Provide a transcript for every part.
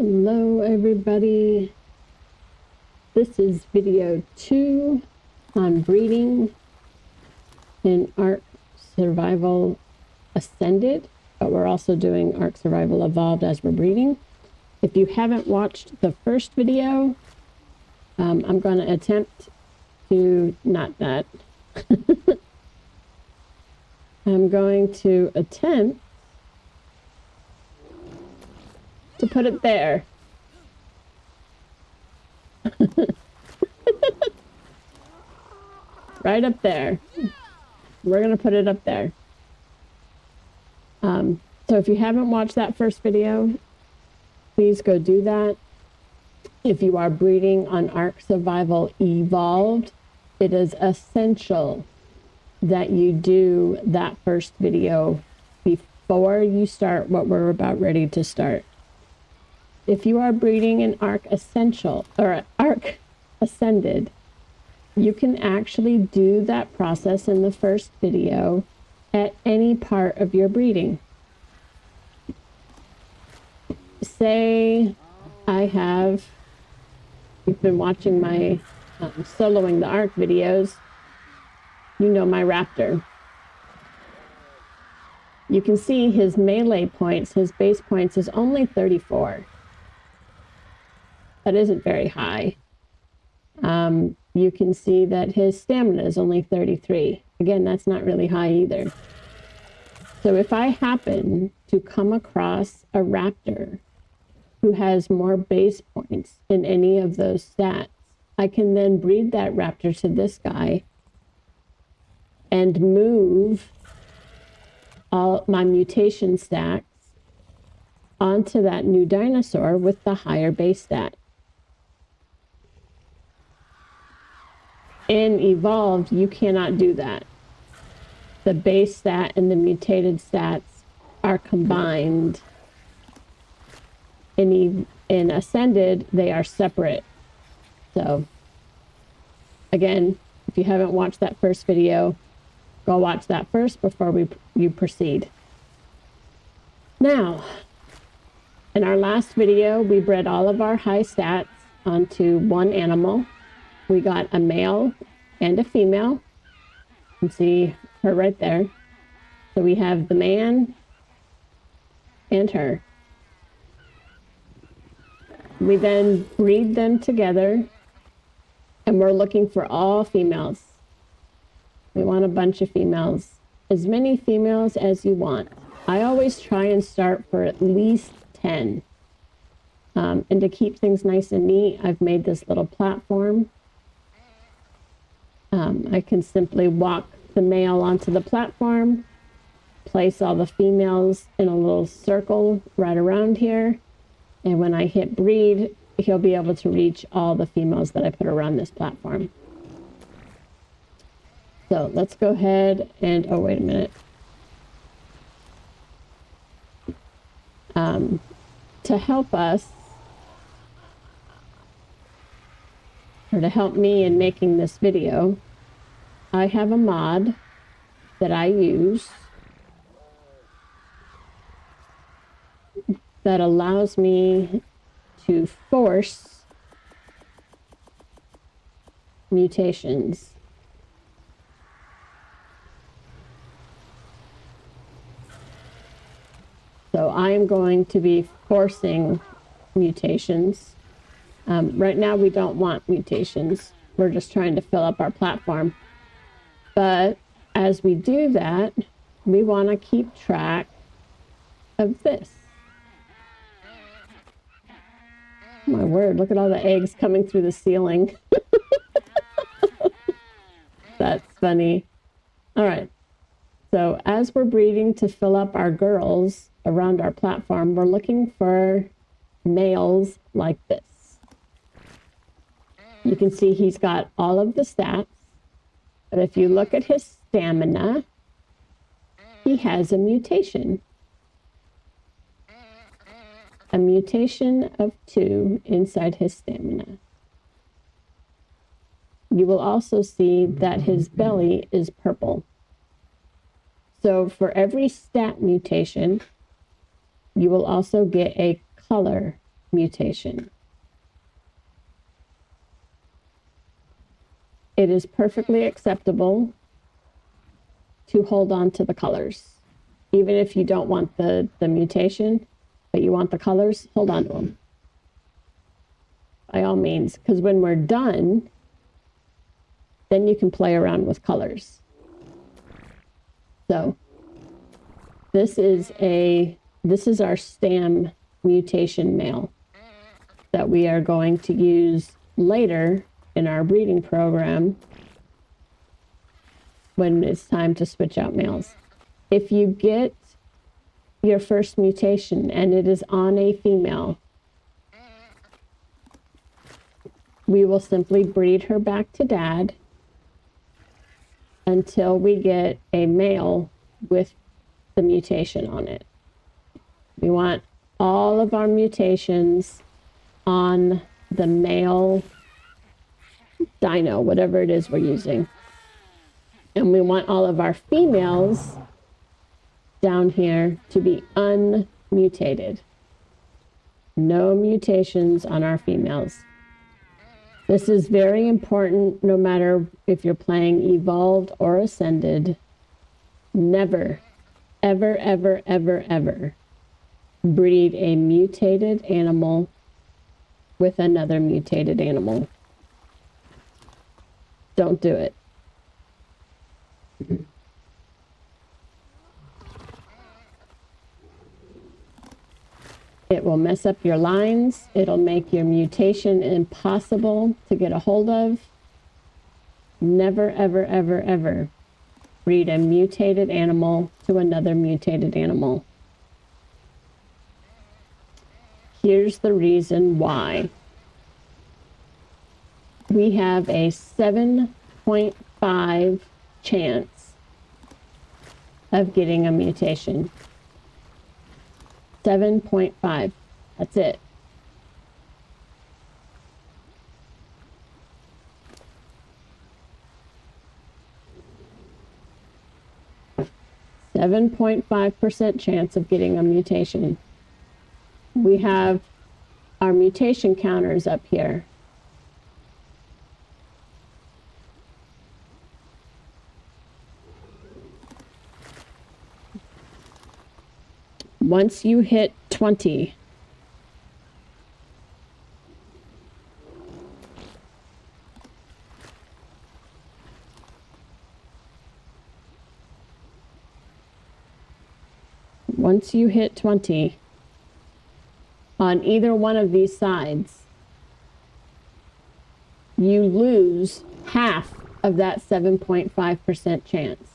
Hello everybody, this is video 2 on breeding in ARK Survival Ascended, but we're also doing ARK Survival Evolved as we're breeding. If you haven't watched the first video, I'm going to attempt to, not that, I'm going to attempt to put it there. Right up there. We're going to put it up there. So if you haven't watched that first video, please go do that. If you are breeding on ARK Survival Evolved, it is essential that you do that first video before you start what we're about ready to start. If you are breeding in ARK Essential or ARK Ascended, you can actually do that process in the first video at any part of your breeding. Say you've been watching my soloing the ARK videos, you know my raptor. You can see his melee points, his base points is only 34. That isn't very high. You can see that his stamina is only 33. Again, that's not really high either. So if I happen to come across a raptor who has more base points in any of those stats, I can then breed that raptor to this guy and move all my mutation stacks onto that new dinosaur with the higher base stat. In Evolved, you cannot do that. The base stat and the mutated stats are combined. In Ascended, they are separate. So, again, if you haven't watched that first video, go watch that first before you proceed. Now, in our last video, we bred all of our high stats onto one animal. We got a male and a female. You can see her right there. So we have the man and her. We then breed them together, and we're looking for all females. We want a bunch of females. As many females as you want. I always try and start for at least 10. And to keep things nice and neat, I've made this little platform. I can simply walk the male onto the platform, place all the females in a little circle right around here, and when I hit breed, he'll be able to reach all the females that I put around this platform. So let's go ahead and, oh, wait a minute. To help us, or to help me in making this video, I have a mod that I use that allows me to force mutations. So I am going to be forcing mutations. Right now we don't want mutations. We're just trying to fill up our platform. But as we do that, we want to keep track of this. My word, look at all the eggs coming through the ceiling. That's funny. All right. So as we're breeding to fill up our girls around our platform, we're looking for males like this. You can see he's got all of the stats, but if you look at his stamina, he has a mutation. A mutation of 2 inside his stamina. You will also see that his belly is purple. So for every stat mutation, you will also get a color mutation. It is perfectly acceptable to hold on to the colors. Even if you don't want the mutation, but you want the colors, hold on to them. By all means, because when we're done, then you can play around with colors. So this is our stem mutation male that we are going to use later in our breeding program when it's time to switch out males. If you get your first mutation and it is on a female, we will simply breed her back to dad until we get a male with the mutation on it. We want all of our mutations on the male dino, whatever it is we're using. And we want all of our females down here to be unmutated. No mutations on our females. This is very important no matter if you're playing Evolved or Ascended. Never, ever, ever, ever, ever breed a mutated animal with another mutated animal. Don't do it. It will mess up your lines. It'll make your mutation impossible to get a hold of. Never, ever, ever, ever breed a mutated animal to another mutated animal. Here's the reason why. We have a 7.5 chance of getting a mutation. 7.5. That's it. .5% chance of getting a mutation. We have our mutation counters up here. Once you hit 20, on either one of these sides, you lose half of that 7.5% chance.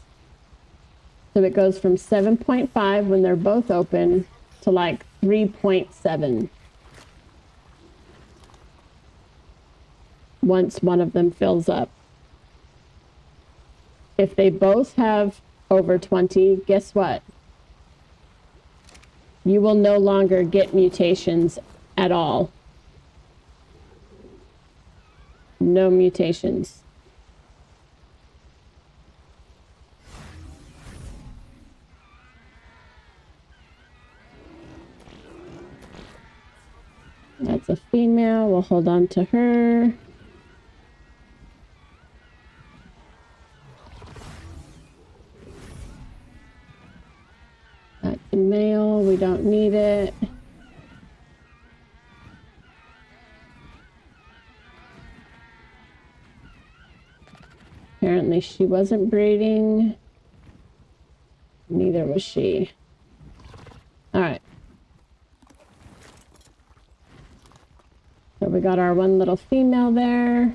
So it goes from 7.5 when they're both open to like 3.7 once one of them fills up. If they both have over 20, guess what? You will no longer get mutations at all. No mutations. That's a female. We'll hold on to her. That's a male. We don't need it. Apparently she wasn't breeding. Neither was she. All right. So we got our one little female there.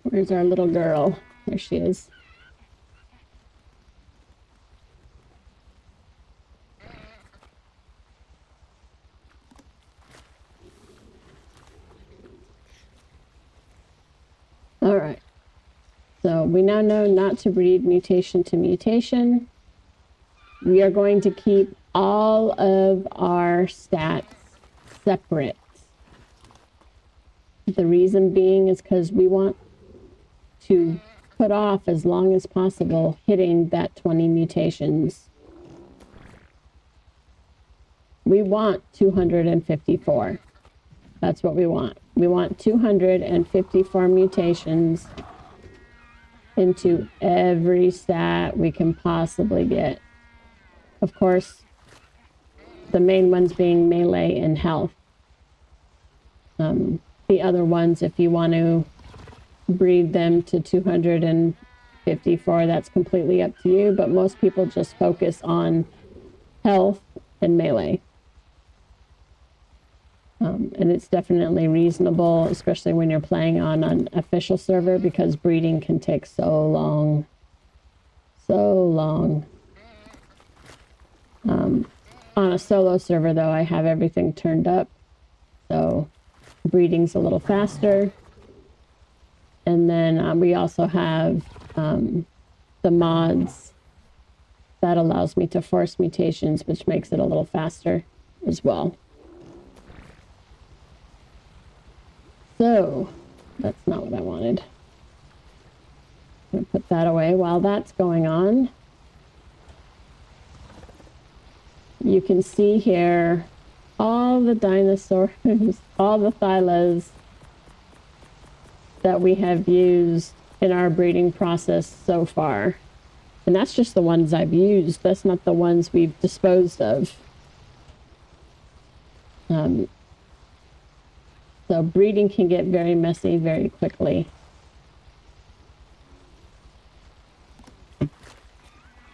Where's our little girl? There she is. All right. So we now know not to breed mutation to mutation. We are going to keep all of our stats separate. The reason being is because we want to put off as long as possible hitting that 20 mutations. We want 254. That's what we want. We want 254 mutations into every stat we can possibly get. Of course, the main ones being melee and health. The other ones, if you want to breed them to 254, that's completely up to you, but most people just focus on health and melee. And it's definitely reasonable, especially when you're playing on an official server, because breeding can take so long. So long. On a solo server, though, I have everything turned up, so breeding's a little faster. And then we also have the mods that allows me to force mutations, which makes it a little faster as well. So, that's not what I wanted. I'm going to put that away. While that's going on, you can see here all the dinosaurs, all the thylas that we have used in our breeding process so far. And that's just the ones I've used. That's not the ones we've disposed of. So breeding can get very messy very quickly.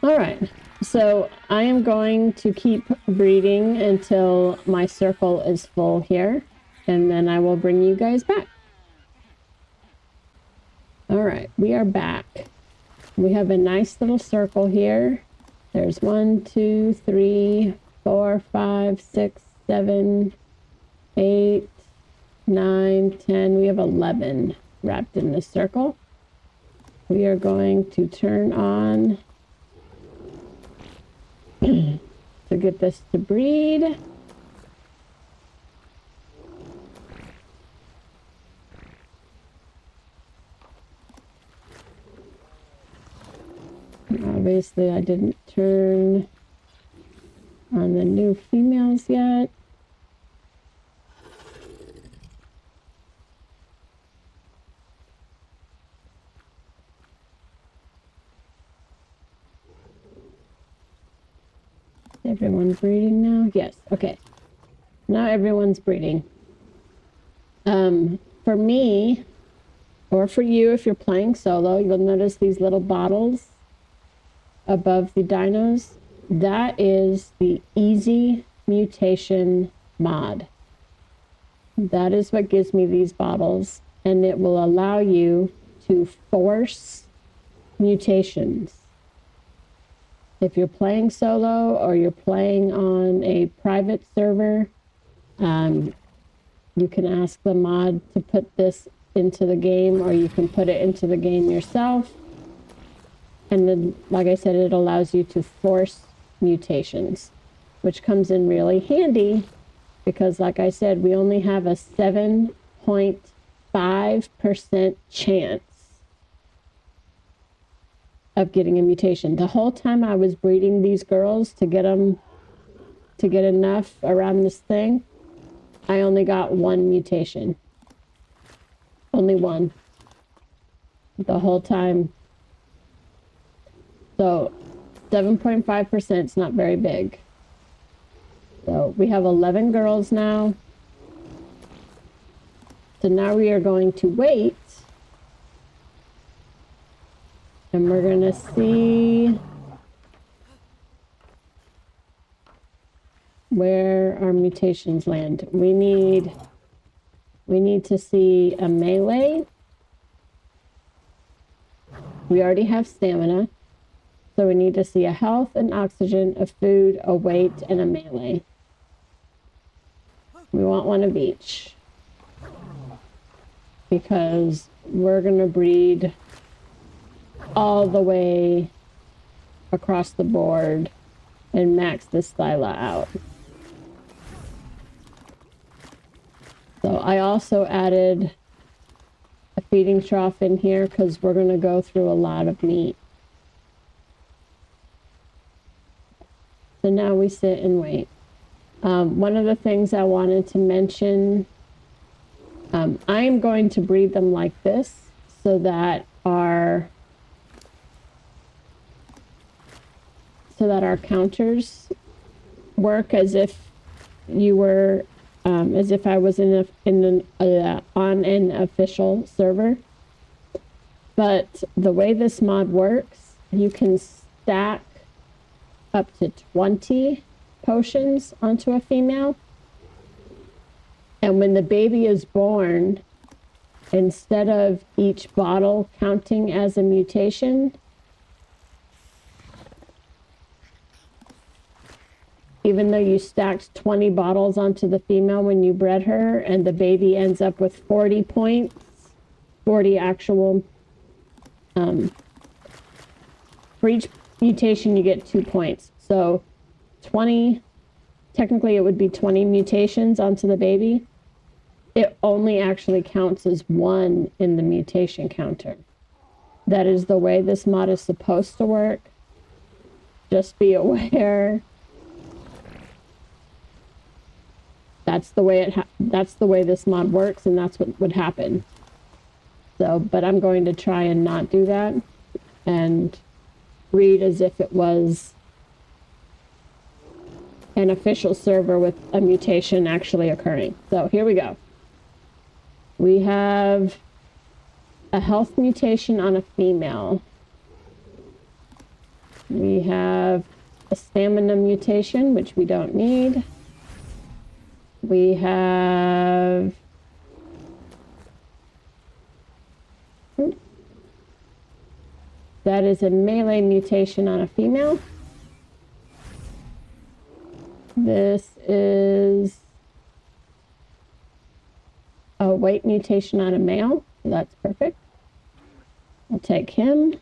All right, so I am going to keep breeding until my circle is full here, and then I will bring you guys back. All right, we are back. We have a nice little circle here. There's 1, 2, 3, 4, 5, 6, 7, 8, 9, 10. We have 11 wrapped in this circle. We are going to turn on to get this to breed. Obviously, I didn't turn on the new females yet. Everyone's breeding now? Yes, okay. Now everyone's breeding. For me, or for you if you're playing solo, you'll notice these little bottles above the dinos. That is the easy mutation mod. That is what gives me these bottles, and it will allow you to force mutations. If you're playing solo or you're playing on a private server, you can ask the mod to put this into the game, or you can put it into the game yourself. And then, like I said, it allows you to force mutations, which comes in really handy because, like I said, we only have a 7.5% chance of getting a mutation. The whole time I was breeding these girls to get enough around this thing, I only got 1 mutation. Only 1. The whole time. So 7.5% is not very big. So we have 11 girls now. So now we are going to wait. And we're going to see where our mutations land. We need to see a melee. We already have stamina. So we need to see a health, an oxygen, a food, a weight, and a melee. We want one of each. Because we're going to breed all the way across the board and max this thyla out. So I also added a feeding trough in here because we're going to go through a lot of meat. So now we sit and wait. One of the things I wanted to mention, I am going to breed them like this so that our counters work as if you were, as if I was on an official server. But the way this mod works, you can stack up to 20 potions onto a female. And when the baby is born, instead of each bottle counting as a mutation, even though you stacked 20 bottles onto the female when you bred her and the baby ends up with 40 points, 40 actual, for each mutation you get 2 points. So 20, technically it would be 20 mutations onto the baby. It only actually counts as 1 in the mutation counter. That is the way this mod is supposed to work. Just be aware. That's the way this mod works, and that's what would happen. So, but I'm going to try and not do that and read as if it was an official server with a mutation actually occurring. So here we go. We have a health mutation on a female. We have a stamina mutation, which we don't need. We have that is a melee mutation on a female. This is a weight mutation on a male. So that's perfect. I'll take him.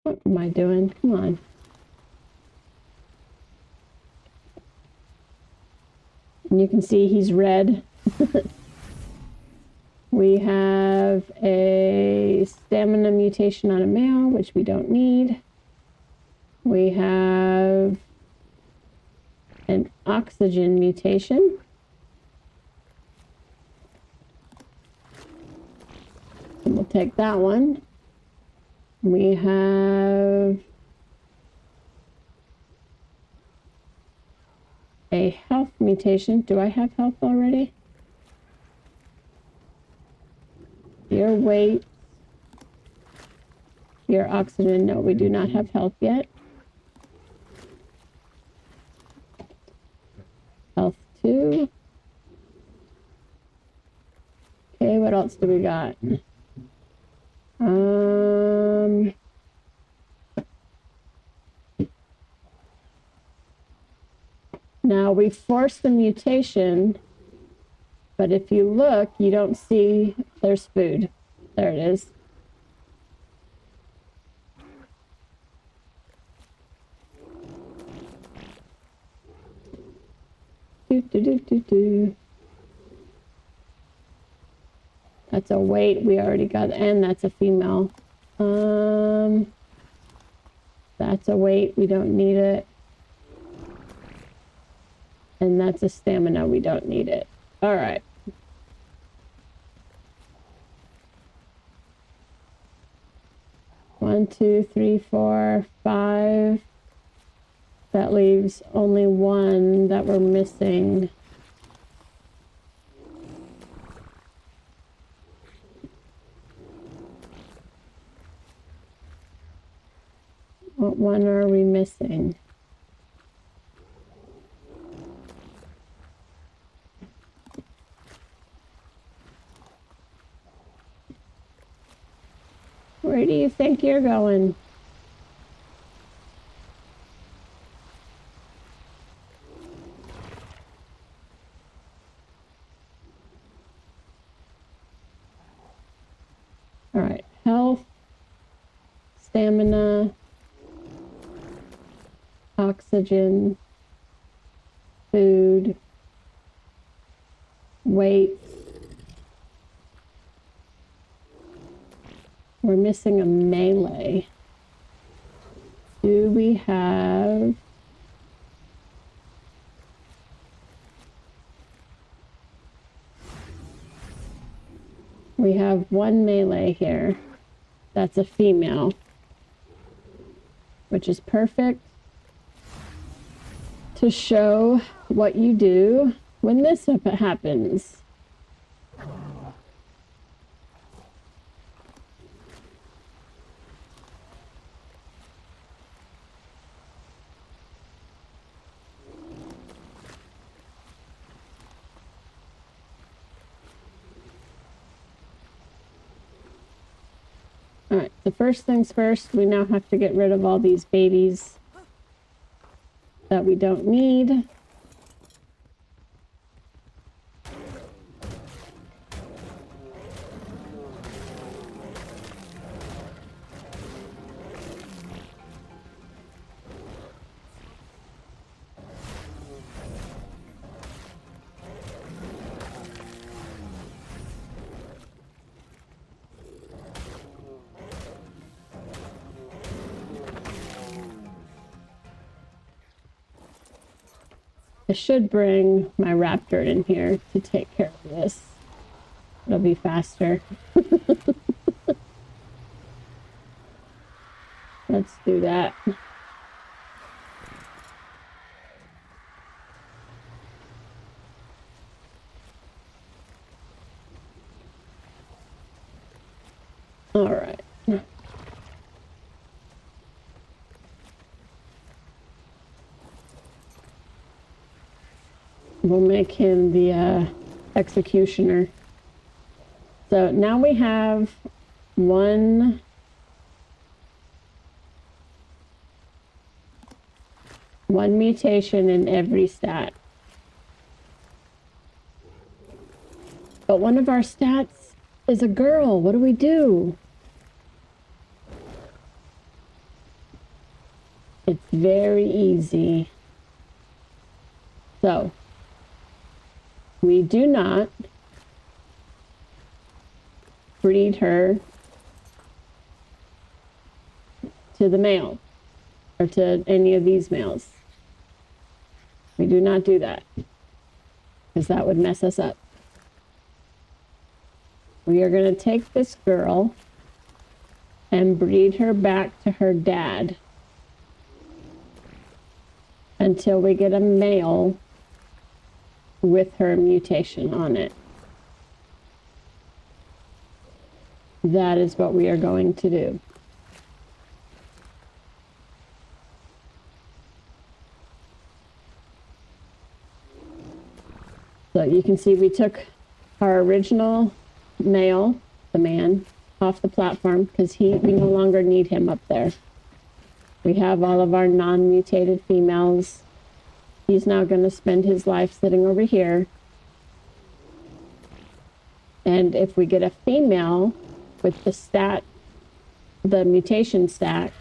What am I doing? Come on. And you can see he's red. We have a stamina mutation on a male, which we don't need. We have an oxygen mutation. And we'll take that one. We have a health mutation. Do I have health already? Your weight, your oxygen. No, we do not have health yet. Health 2. Okay, what else do we got? Now we forced the mutation, but if you look, you don't see there's food. There it is. That's a weight we already got, and that's a female. That's a weight, we don't need it. And that's a stamina, we don't need it. All right. One, two, three, four, 5. That leaves only 1 that we're missing. What one are we missing? Where do you think you're going? All right, health. stamina, oxygen, food, weight. We're missing a melee. Do we have... We have one melee here. That's a female, which is perfect to show what you do when this happens. All right, the first things first, we now have to get rid of all these babies that we don't need. I should bring my raptor in here to take care of this. It'll be faster. Let's do that. All right. We'll make him the executioner. So now we have one mutation in every stat. But one of our stats is a girl. What do we do? It's very easy. So we do not breed her to the male or to any of these males. We do not do that because that would mess us up. We are going to take this girl and breed her back to her dad until we get a male with her mutation on it. That is what we are going to do. So you can see we took our original male, the man, off the platform because we no longer need him up there. We have all of our non-mutated females. He's now going to spend his life sitting over here. And if we get a female with the mutation stat,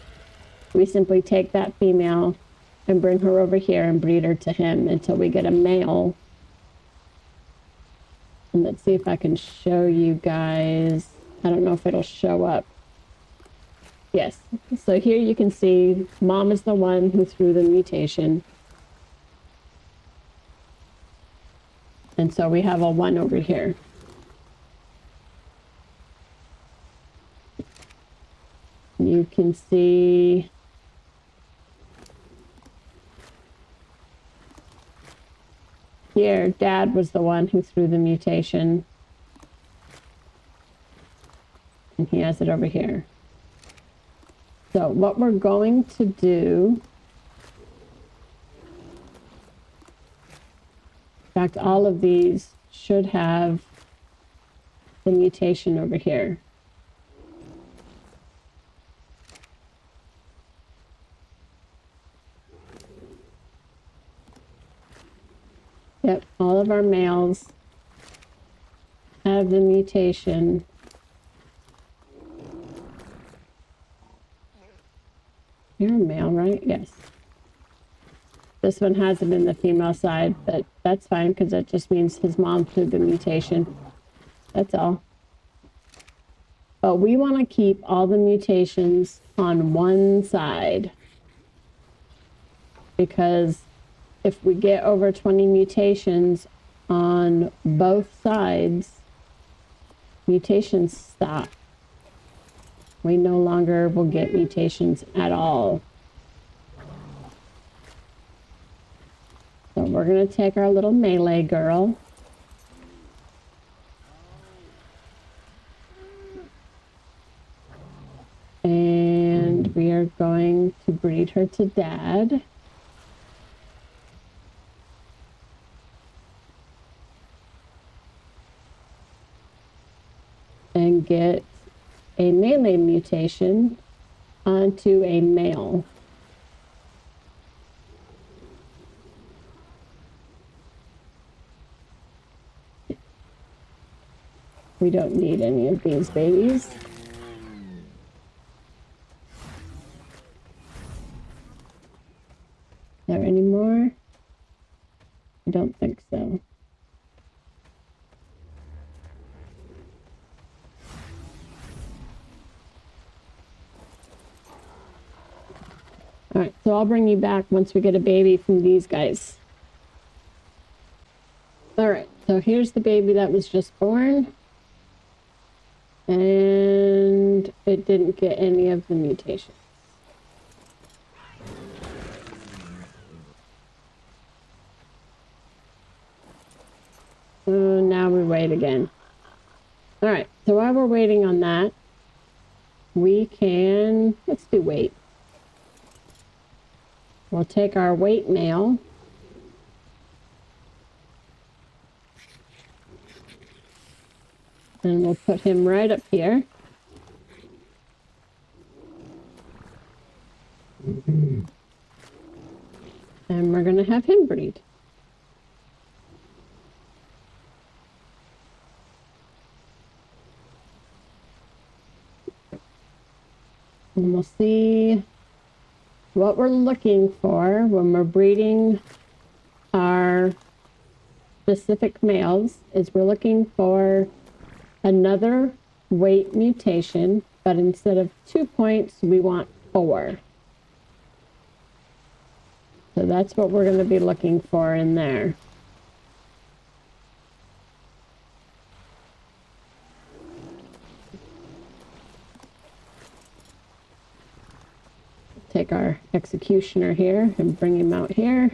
we simply take that female and bring her over here and breed her to him until we get a male. And let's see if I can show you guys. I don't know if it'll show up. Yes. So here you can see mom is the one who threw the mutation. And so we have a 1 over here. You can see here, dad was the one who threw the mutation. And he has it over here. So what we're going to do, in fact, all of these should have the mutation over here. Yep, all of our males have the mutation. You're a male, right? Yes. This one has it in the female side, but that's fine because that just means his mom threw the mutation. That's all. But we want to keep all the mutations on one side, because if we get over 20 mutations on both sides, mutations stop. We no longer will get mutations at all. So we're going to take our little melee girl. And we are going to breed her to dad. And get a melee mutation onto a male. We don't need any of these babies. There any more? I don't think so. All right, so I'll bring you back once we get a baby from these guys. All right, so here's the baby that was just born. And it didn't get any of the mutations. So now we wait again. All right, so while we're waiting on that, we can, let's do wait. We'll take our wait male. And we'll put him right up here. And we're going to have him breed. And we'll see what we're looking for when we're breeding our specific males is we're looking for another weight mutation, but instead of 2 points, we want 4. So that's what we're going to be looking for in there. Take our executioner here and bring him out here.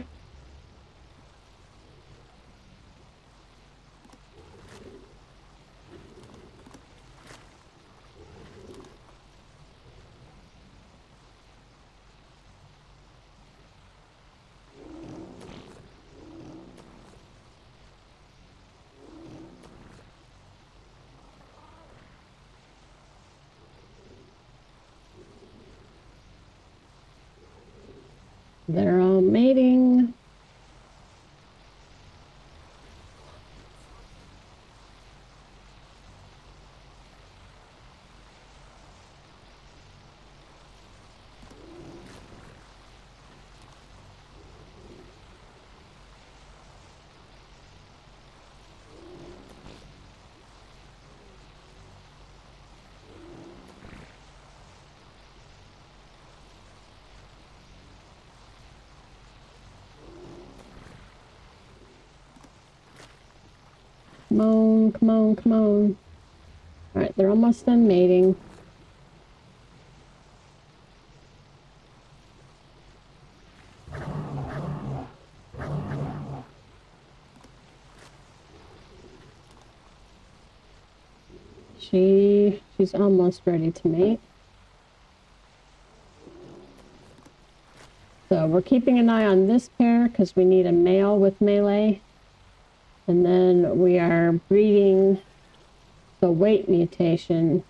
They're all mating. Come on, come on, come on. All right, they're almost done mating. She's almost ready to mate. So we're keeping an eye on this pair because we need a male with melee. And then we are breeding the weight mutation,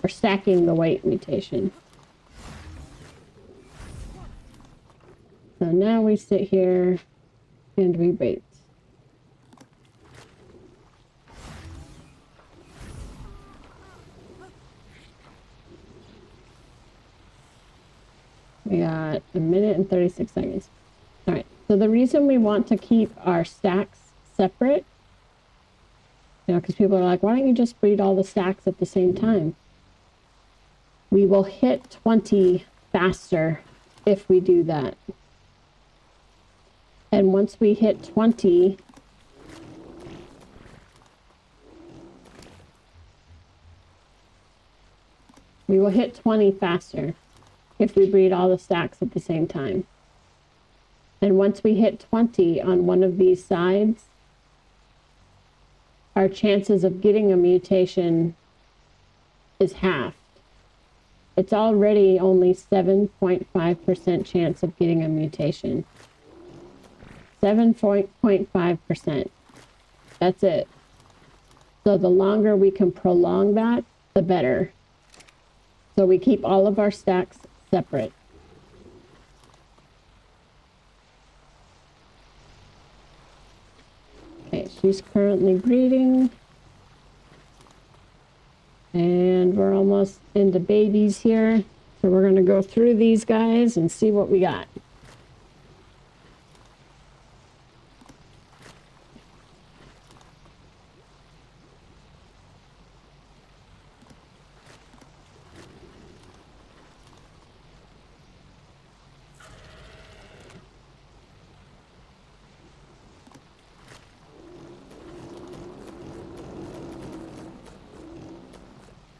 or stacking the weight mutation. So now we sit here and we wait. We got a minute and 36 seconds. All right. So the reason we want to keep our stacks separate, you know, because people are like, why don't you just breed all the stacks at the same time? We will hit 20 faster if we do that. And once we hit 20, we will hit 20 faster if we breed all the stacks at the same time. And once we hit 20 on one of these sides, our chances of getting a mutation is halved. It's already only 7.5% chance of getting a mutation. 7.5%. That's it. So the longer we can prolong that, the better. So we keep all of our stacks separate. Okay, she's currently breeding. And we're almost into babies here. So we're going to go through these guys and see what we got.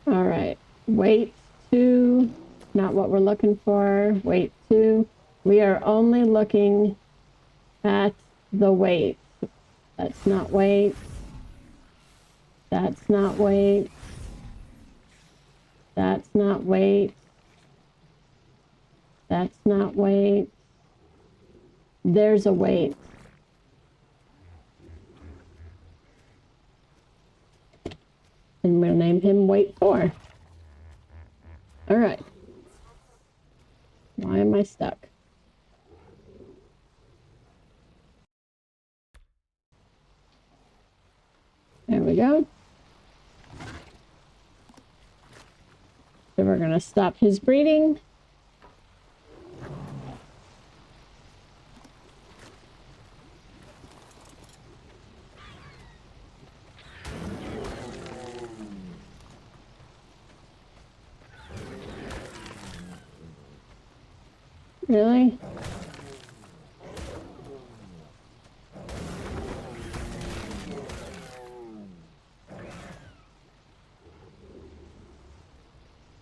All right, weight 2, not what we're looking for. Weight 2, we are only looking at the weight. That's not weight. That's not weight. That's not weight. That's not weight. There's a weight. And we'll name him weight 4. All right. Why am I stuck? There we go. So we're going to stop his breeding. Really?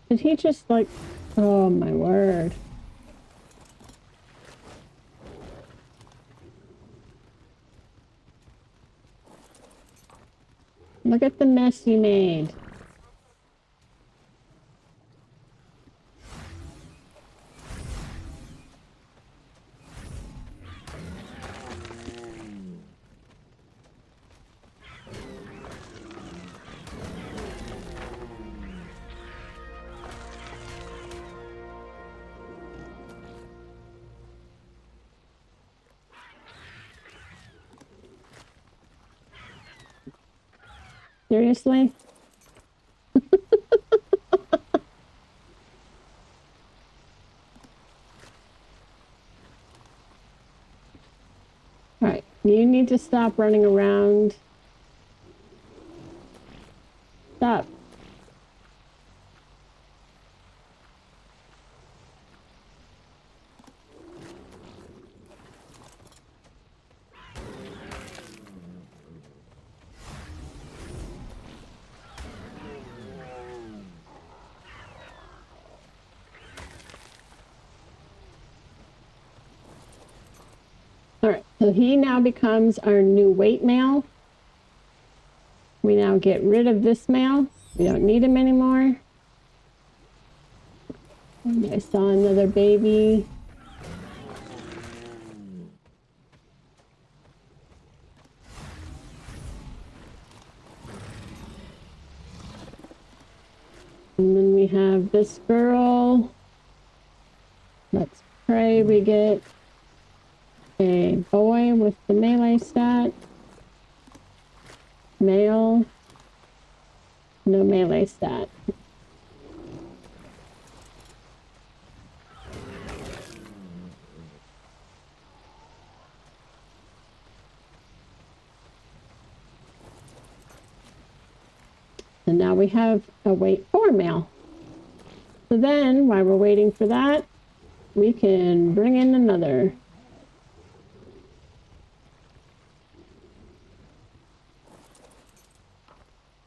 Did he just like, oh my word. Look at the mess you made. Seriously? All right, you need to stop running around. Stop. All right, so he now becomes our new weight male. We now get rid of this male. We don't need him anymore. And I saw another baby. And then we have this girl. Let's pray we get a boy with the melee stat. Male. No melee stat. And now we have a weight 4 male. So then, while we're waiting for that, we can bring in another.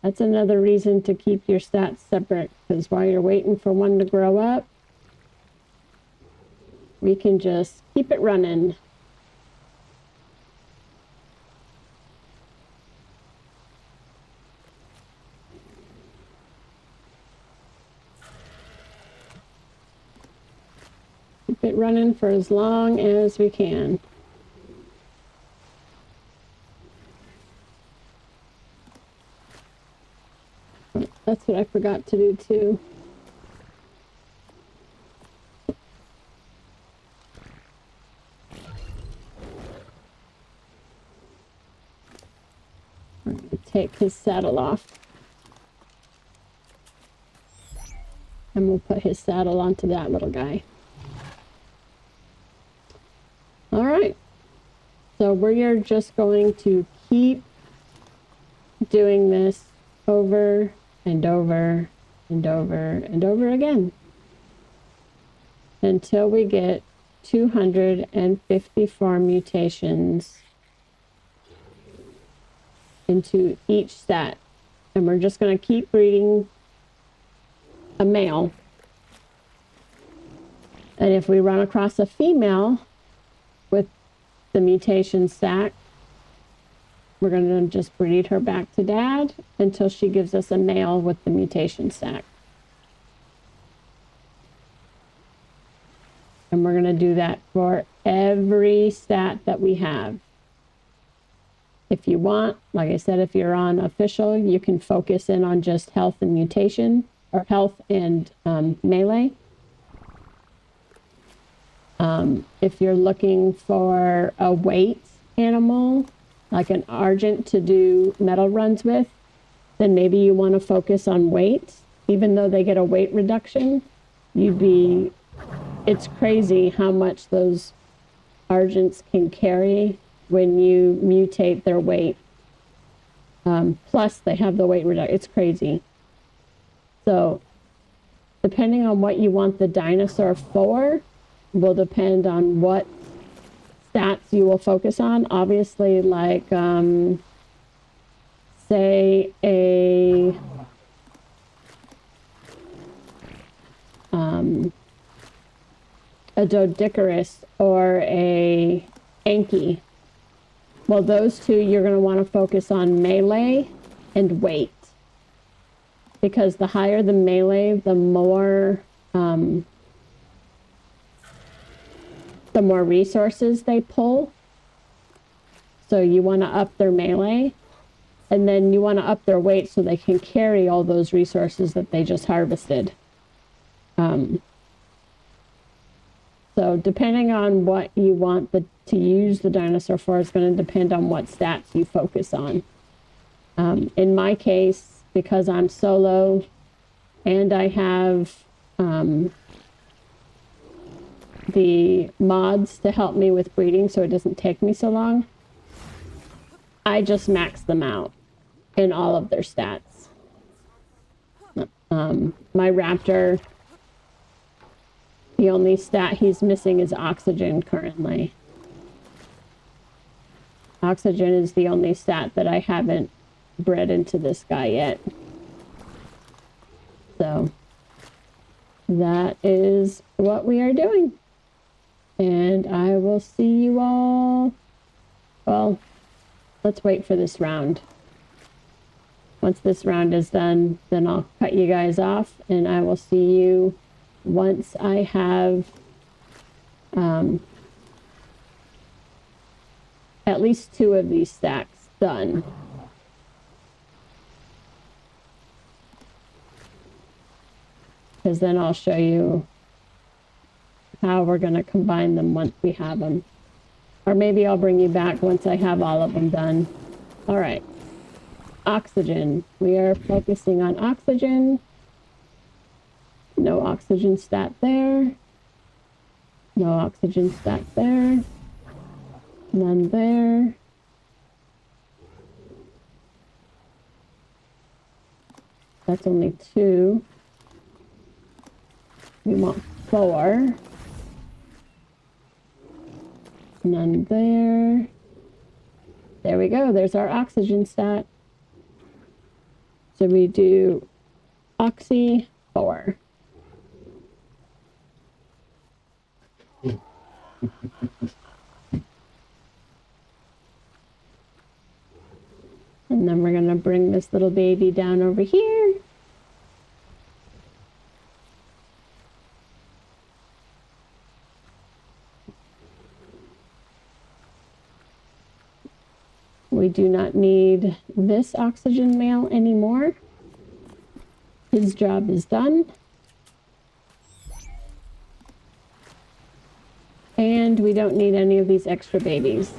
That's another reason to keep your stats separate, because while you're waiting for one to grow up, we can just keep it running. Keep it running for as long as we can. That's what I forgot to do too. We're going to take his saddle off. And we'll put his saddle onto that little guy. All right. So we're just going to keep doing this over and over and over and over again until we get 254 mutations into each stat. And we're just going to keep breeding a male. And if we run across a female with the mutation stack, we're going to just breed her back to dad until she gives us a male with the mutation stack. And we're going to do that for every stat that we have. If you want, like I said, if you're on official, you can focus in on just health and mutation, or health and melee. If you're looking for a weight animal, like an Argent to do metal runs with, then maybe you want to focus on weight. Even though they get a weight reduction, it's crazy how much those Argents can carry when you mutate their weight. Plus they have the weight reduction. It's crazy. So depending on what you want the dinosaur for will depend on what stats you will focus on. Obviously, like say a Doedicurus or a Anki. Well, those two you're going to want to focus on melee and weight, because the higher the melee, the more resources they pull. So you want to up their melee, and then you want to up their weight so they can carry all those resources that they just harvested. So depending on what you want to use the dinosaur for is going to depend on what stats you focus on. In my case, because I'm solo and I have the mods to help me with breeding so it doesn't take me so long, I just max them out in all of their stats. My raptor, the only stat he's missing is oxygen currently. Oxygen is the only stat that I haven't bred into this guy yet. So that is what we are doing. And I will see you all. Well, let's wait for this round. Once this round is done, then I'll cut you guys off and I will see you once I have at least 2 of these stacks done. Because then I'll show you how we're going to combine them once we have them. Or maybe I'll bring you back once I have all of them done. All right. Oxygen. We are focusing on oxygen. No oxygen stat there. No oxygen stat there. None there. That's only 2. We want 4. None there. There we go. There's our oxygen stat. So we do oxy 4. And then we're going to bring this little baby down over here. We do not need this oxygen male anymore. His job is done. And we don't need any of these extra babies.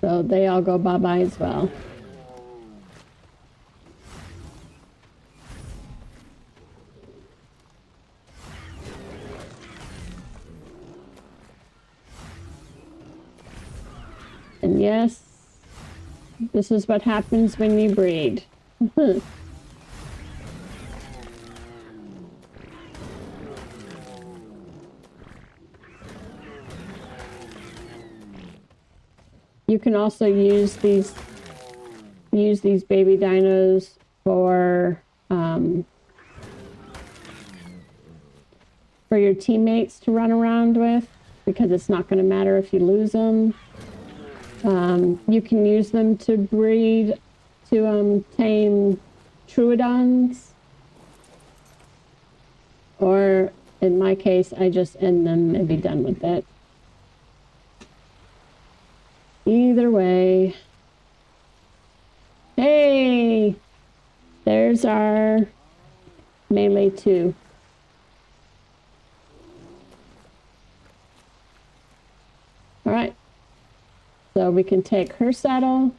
So they all go bye-bye as well. And yes, this is what happens when you breed. You can also use these baby dinos for your teammates to run around with, because it's not going to matter if you lose them. You can use them to breed, to tame Troodons. Or in my case, I just end them and be done with it. Either way. Hey! There's our melee 2. All right. So we can take her saddle.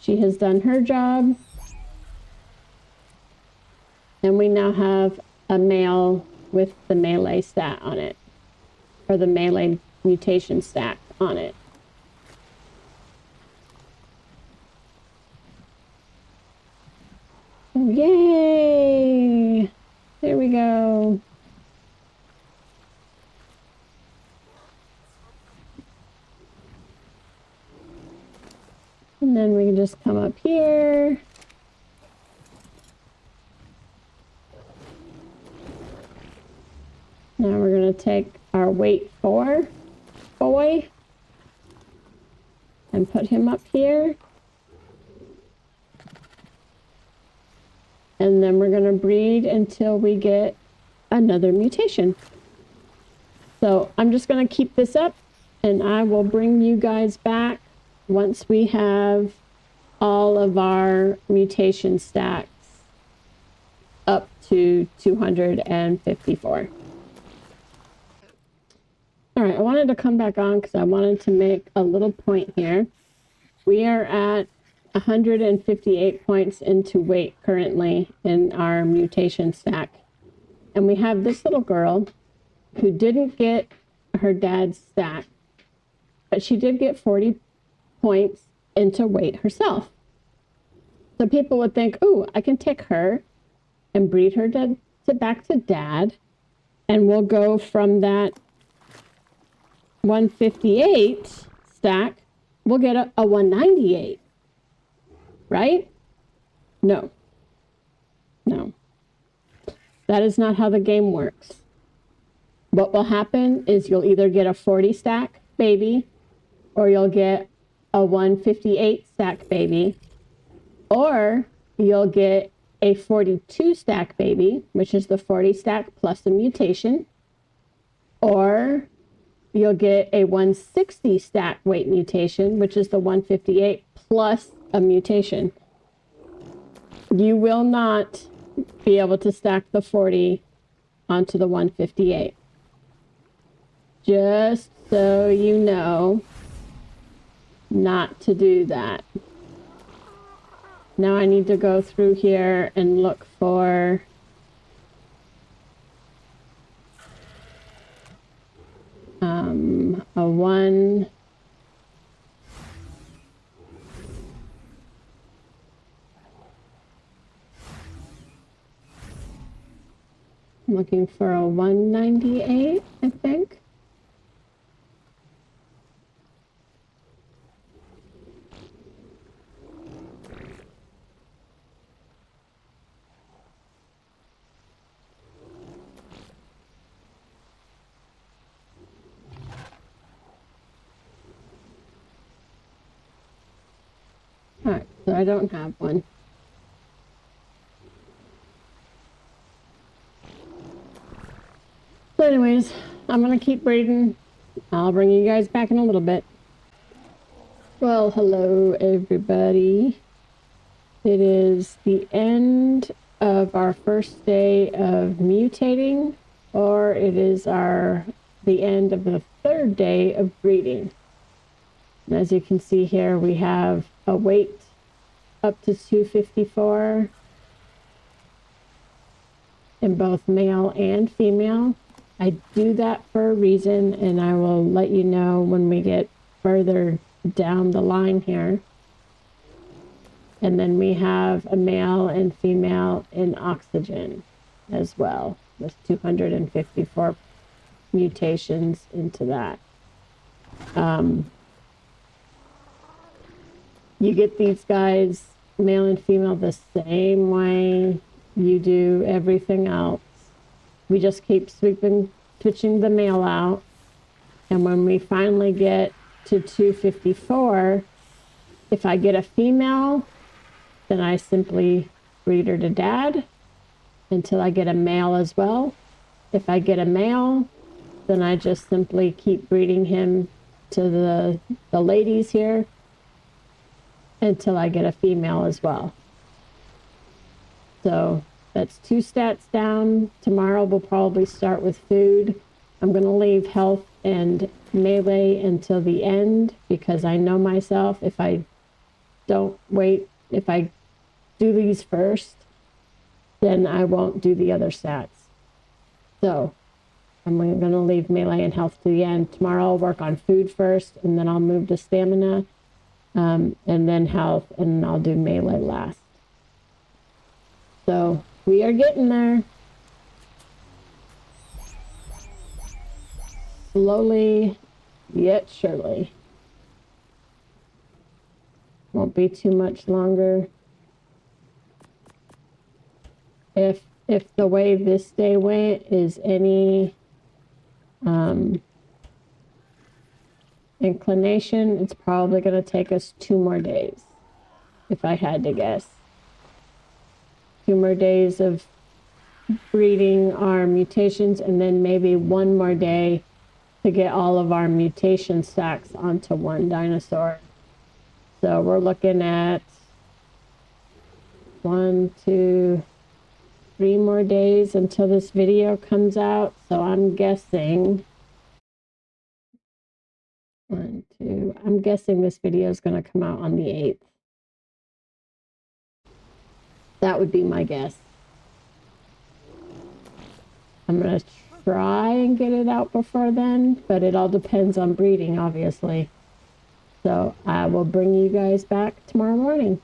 She has done her job. And we now have a male with the melee stat on it. Or the melee mutation stat on it. Oh, yay! There we go. And then we can just come up here. Now we're going to take our weight 4 boy and put him up here. And then we're going to breed until we get another mutation. So I'm just going to keep this up, and I will bring you guys back once we have all of our mutation stacks up to 254. All right, I wanted to come back on because I wanted to make a little point here. We are at 158 points into weight currently in our mutation stack. And we have this little girl who didn't get her dad's stack, but she did get 40 points into weight herself. So people would think, ooh, I can take her and breed her back to dad, and we'll go from that 158 stack, we'll get a 198, right? No. That is not how the game works. What will happen is you'll either get a 40 stack baby, or you'll get a 158 stack baby, or you'll get a 42 stack baby, which is the 40 stack plus a mutation, or you'll get a 160 stack weight mutation, which is the 158 plus a mutation. You will not be able to stack the 40 onto the 158. Just so you know, not to do that. Now I need to go through here and look for a looking for a 198, I think. All right, so I don't have one. So anyways, I'm gonna keep breeding. I'll bring you guys back in a little bit. Well, hello everybody. It is the end of our first day of mutating, or it is the end of the third day of breeding. And as you can see here, we have a weight up to 254 in both male and female. I do that for a reason, and I will let you know when we get further down the line here. And then we have a male and female in oxygen as well, with 254 mutations into that. You get these guys, male and female, the same way you do everything else. We just keep switching the male out. And when we finally get to 254, if I get a female, then I simply breed her to dad until I get a male as well. If I get a male, then I just simply keep breeding him to the ladies here until I get a female as well. So that's 2 stats down. Tomorrow we'll probably start with food. I'm going to leave health and melee until the end because I know myself. If I don't wait, if I do these first, then I won't do the other stats. So I'm going to leave melee and health to the end. Tomorrow I'll work on food first, and then I'll move to stamina, and then health, and I'll do melee last. So we are getting there. Slowly, yet surely. Won't be too much longer. If the way this day went is any inclination, it's probably going to take us 2 more days, if I had to guess. 2 more days of breeding our mutations, and then maybe 1 more day to get all of our mutation stacks onto 1 dinosaur. So we're looking at 1, 2, 3 more days until this video comes out. So I'm guessing I'm guessing this video is going to come out on the 8th. That would be my guess. I'm going to try and get it out before then, but it all depends on breeding, obviously. So I will bring you guys back tomorrow morning.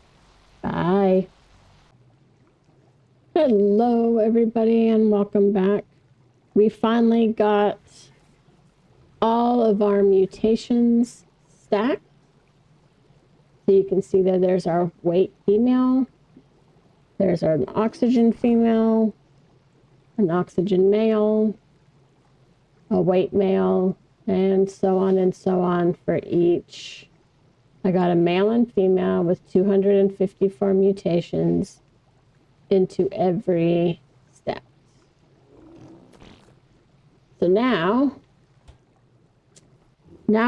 Bye. Hello, everybody, and welcome back. We finally got all of our mutations stacked. So you can see that there's our weight female. There's our oxygen female, an oxygen male, a weight male, and so on for each. I got a male and female with 254 mutations into every step. So now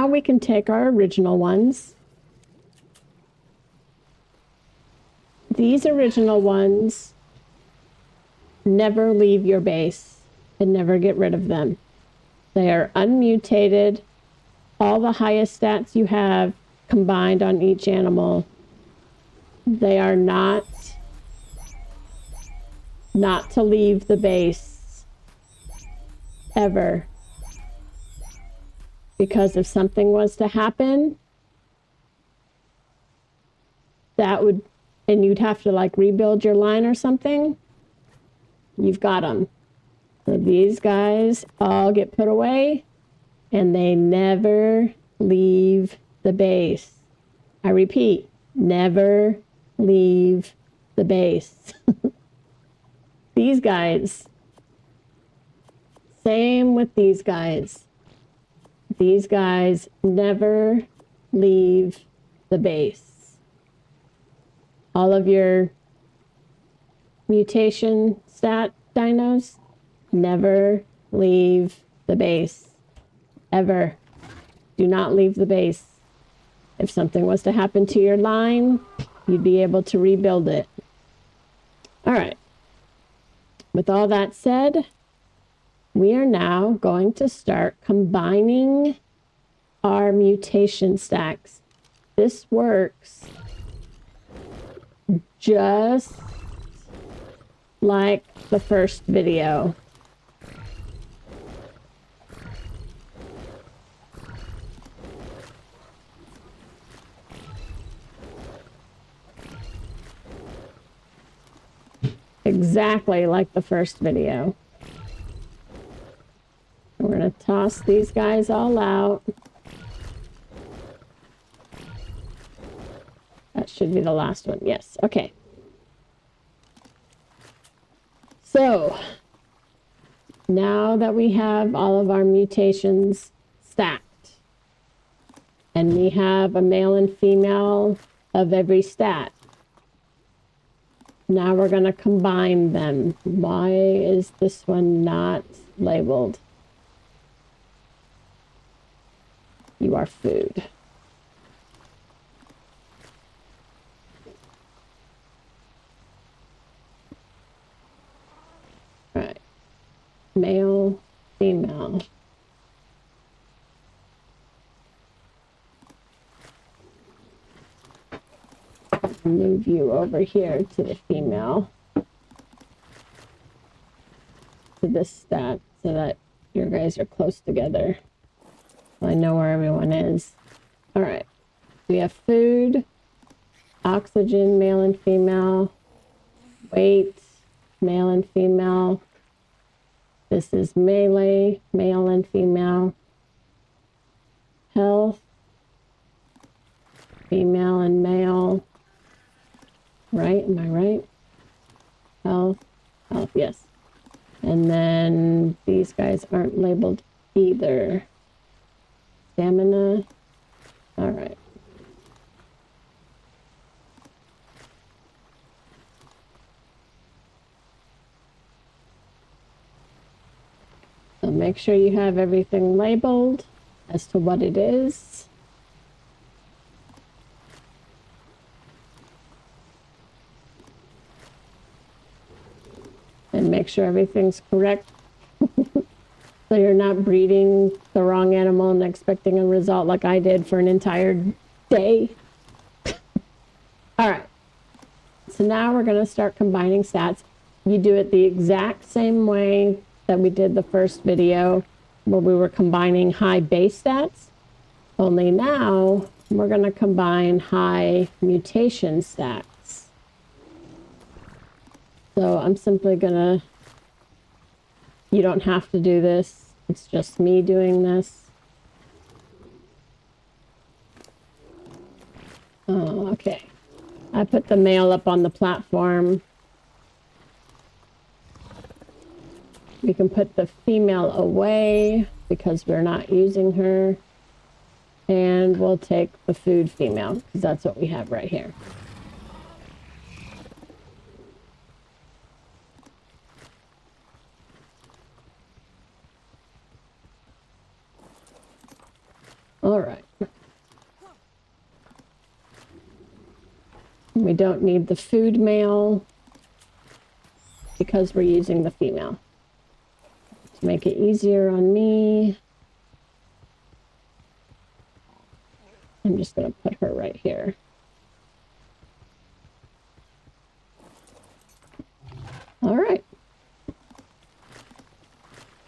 we can take our original ones. These original ones never leave your base and never get rid of them. They are unmutated. All the highest stats you have combined on each animal. They are not to leave the base ever. Because if something was to happen, and you'd have to like rebuild your line or something, you've got them. So these guys all get put away and they never leave the base. I repeat, never leave the base. These guys, same with these guys. These guys never leave the base. All of your mutation stat dinos never leave the base. Ever. Do not leave the base. If something was to happen to your line, you'd be able to rebuild it. All right. With all that said, we are now going to start combining our mutation stacks. This works just like the first video. Exactly like the first video. We're going to toss these guys all out. That should be the last one. Yes. Okay. So now that we have all of our mutations stacked and we have a male and female of every stat, now we're going to combine them. Why is this one not labeled? You are food. All right. Male, female. Move you over here to the female, to this stat, so that your guys are close together. I know where everyone is. All right. We have food, oxygen, male and female, weight, male and female. This is melee, male and female. Health, female and male. Right? Am I right? Health, yes. And then these guys aren't labeled either. Stamina. All right. So make sure you have everything labeled as to what it is. And make sure everything's correct. So you're not breeding the wrong animal and expecting a result like I did for an entire day. All right. So now we're going to start combining stats. You do it the exact same way that we did the first video where we were combining high base stats. Only now we're going to combine high mutation stats. So I'm simply going to, you don't have to do this. It's just me doing this. Oh, okay. I put the male up on the platform. We can put the female away because we're not using her. And we'll take the food female because that's what we have right here. All right. We don't need the food male because we're using the female. To make it easier on me, I'm just going to put her right here. All right.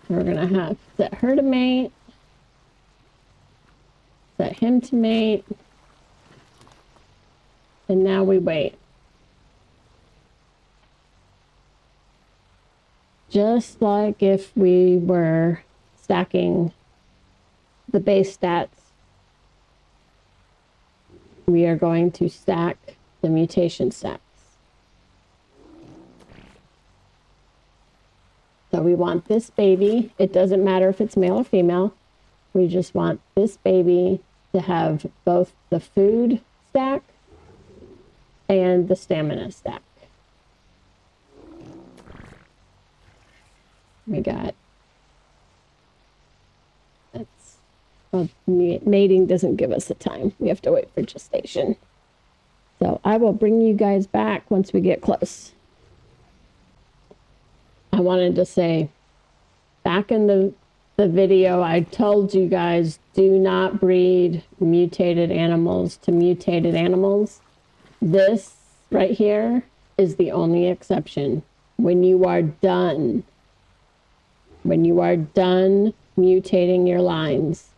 We're going to have set her to mate, set him to mate, and now we wait. just like if we were stacking the base stats, we are going to stack the mutation stats. So we want this baby, it doesn't matter if it's male or female, we just want this baby to have both the food stack and the stamina stack. We got, that's, well, mating doesn't give us the time. We have to wait for gestation. So I will bring you guys back once we get close. I wanted to say, back in the video, I told you guys, do not breed mutated animals to mutated animals. This right here is the only exception. When you are done mutating your lines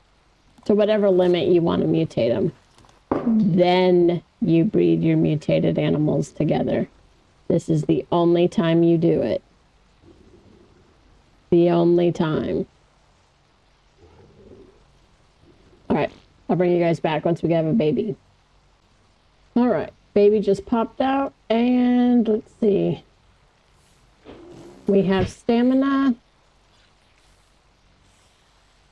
to whatever limit you want to mutate them, then you breed your mutated animals together. This is the only time you do it. The only time. All right, I'll bring you guys back once we have a baby. All right, baby just popped out, and let's see. We have stamina,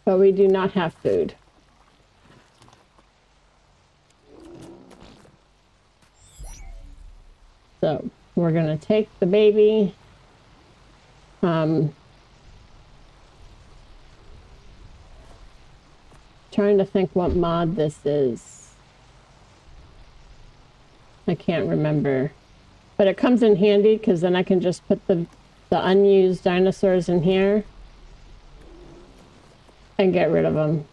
but we do not have food. So we're gonna take the baby. Trying to think what mod this is. I can't remember, but it comes in handy because then I can just put the unused dinosaurs in here and get rid of them.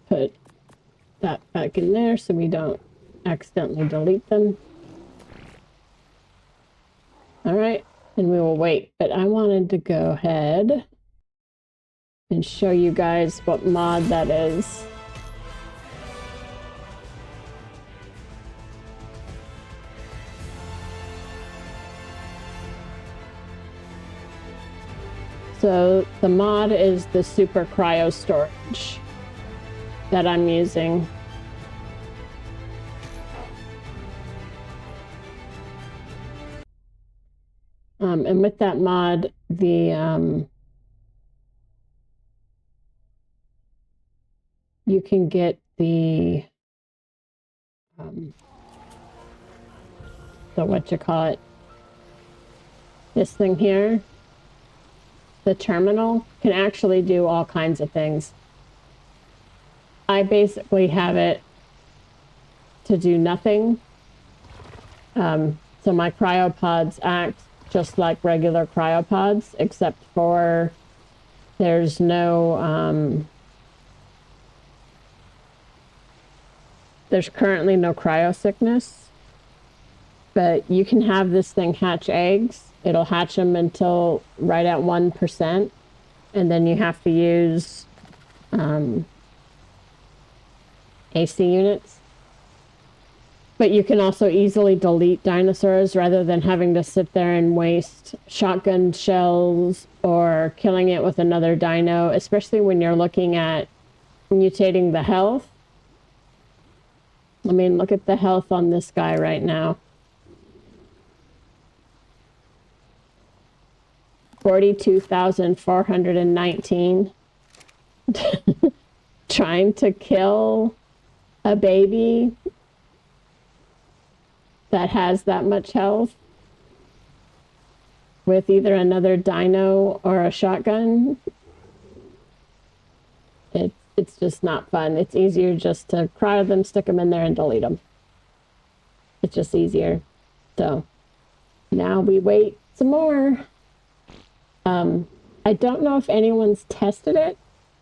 Put that back in there so we don't accidentally delete them. All right, and we will wait, but I wanted to go ahead and show you guys what mod that is. So the mod is the super cryo storage that I'm using. And with that mod, the you can get the what you call it, this thing here, the terminal can actually do all kinds of things. I basically have it to do nothing. So my cryopods act just like regular cryopods, except for there's no, there's currently no cryo sickness, but you can have this thing hatch eggs. It'll hatch them until right at 1%, and then you have to use AC units. But you can also easily delete dinosaurs rather than having to sit there and waste shotgun shells or killing it with another dino, especially when you're looking at mutating the health. I mean, look at the health on this guy right now. 42,419. Trying to kill a baby that has that much health with either another dino or a shotgun, it's just not fun. It's easier just to cryo them, stick them in there, and delete them. It's just easier. So now we wait some more. I don't know if anyone's tested it,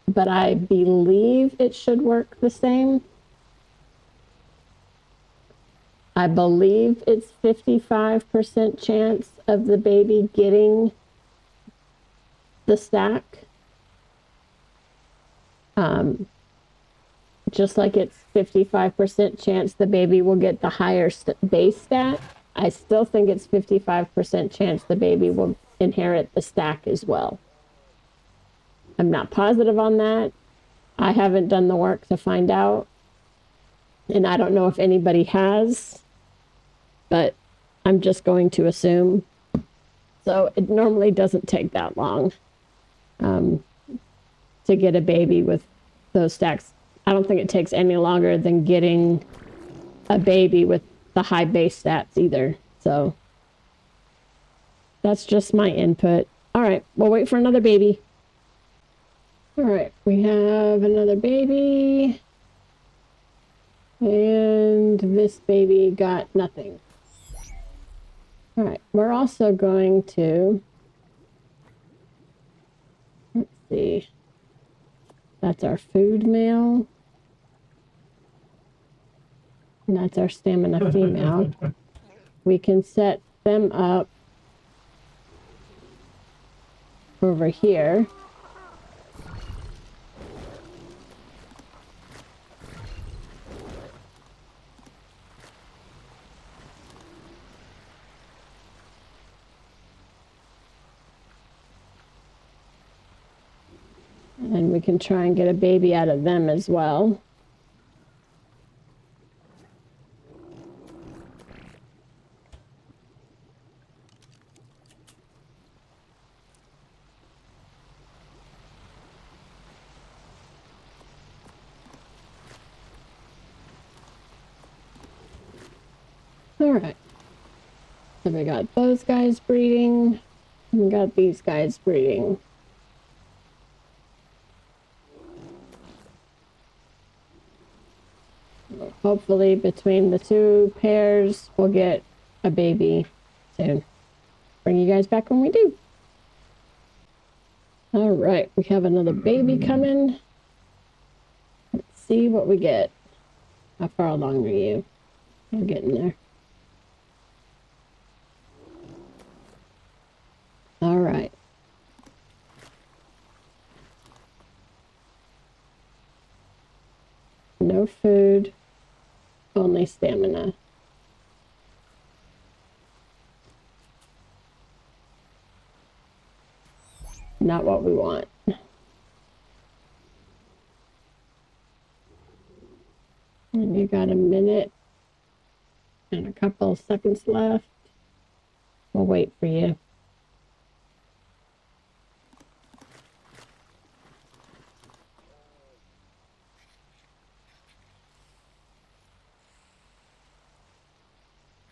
but I believe it should work the same. I believe it's 55% chance of the baby getting the stack. Just like it's 55% chance the baby will get the higher base stat, I still think it's 55% chance the baby will inherit the stack as well. I'm not positive on that. I haven't done the work to find out. And I don't know if anybody has, but I'm just going to assume. So it normally doesn't take that long to get a baby with those stacks. I don't think it takes any longer than getting a baby with the high base stats either. So that's just my input. All right, we'll wait for another baby. All right, we have another baby. And this baby got nothing. All right, we're also going to, let's see, that's our food male. And that's our stamina female. We can set them up over here. And we can try and get a baby out of them as well. All right. So we got those guys breeding. And we got these guys breeding. Hopefully between the two pairs, we'll get a baby soon. Bring you guys back when we do. All right, we have another baby coming. Let's see what we get. How far along are you? We're getting there. All right. No food, only stamina. Not what we want. And you got a minute and a couple of seconds left. We'll wait for you.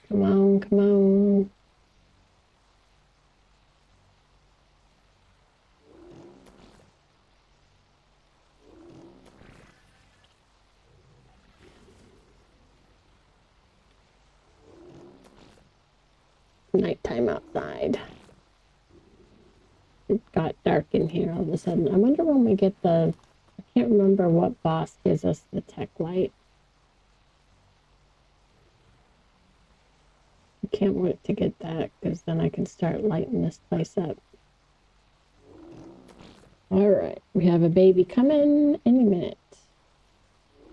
Come on, come on. Nighttime outside. It got dark in here all of a sudden. I wonder when we get the, I can't remember what boss gives us the tech light. I can't wait to get that because then I can start lighting this place up. All right, we have a baby coming any minute.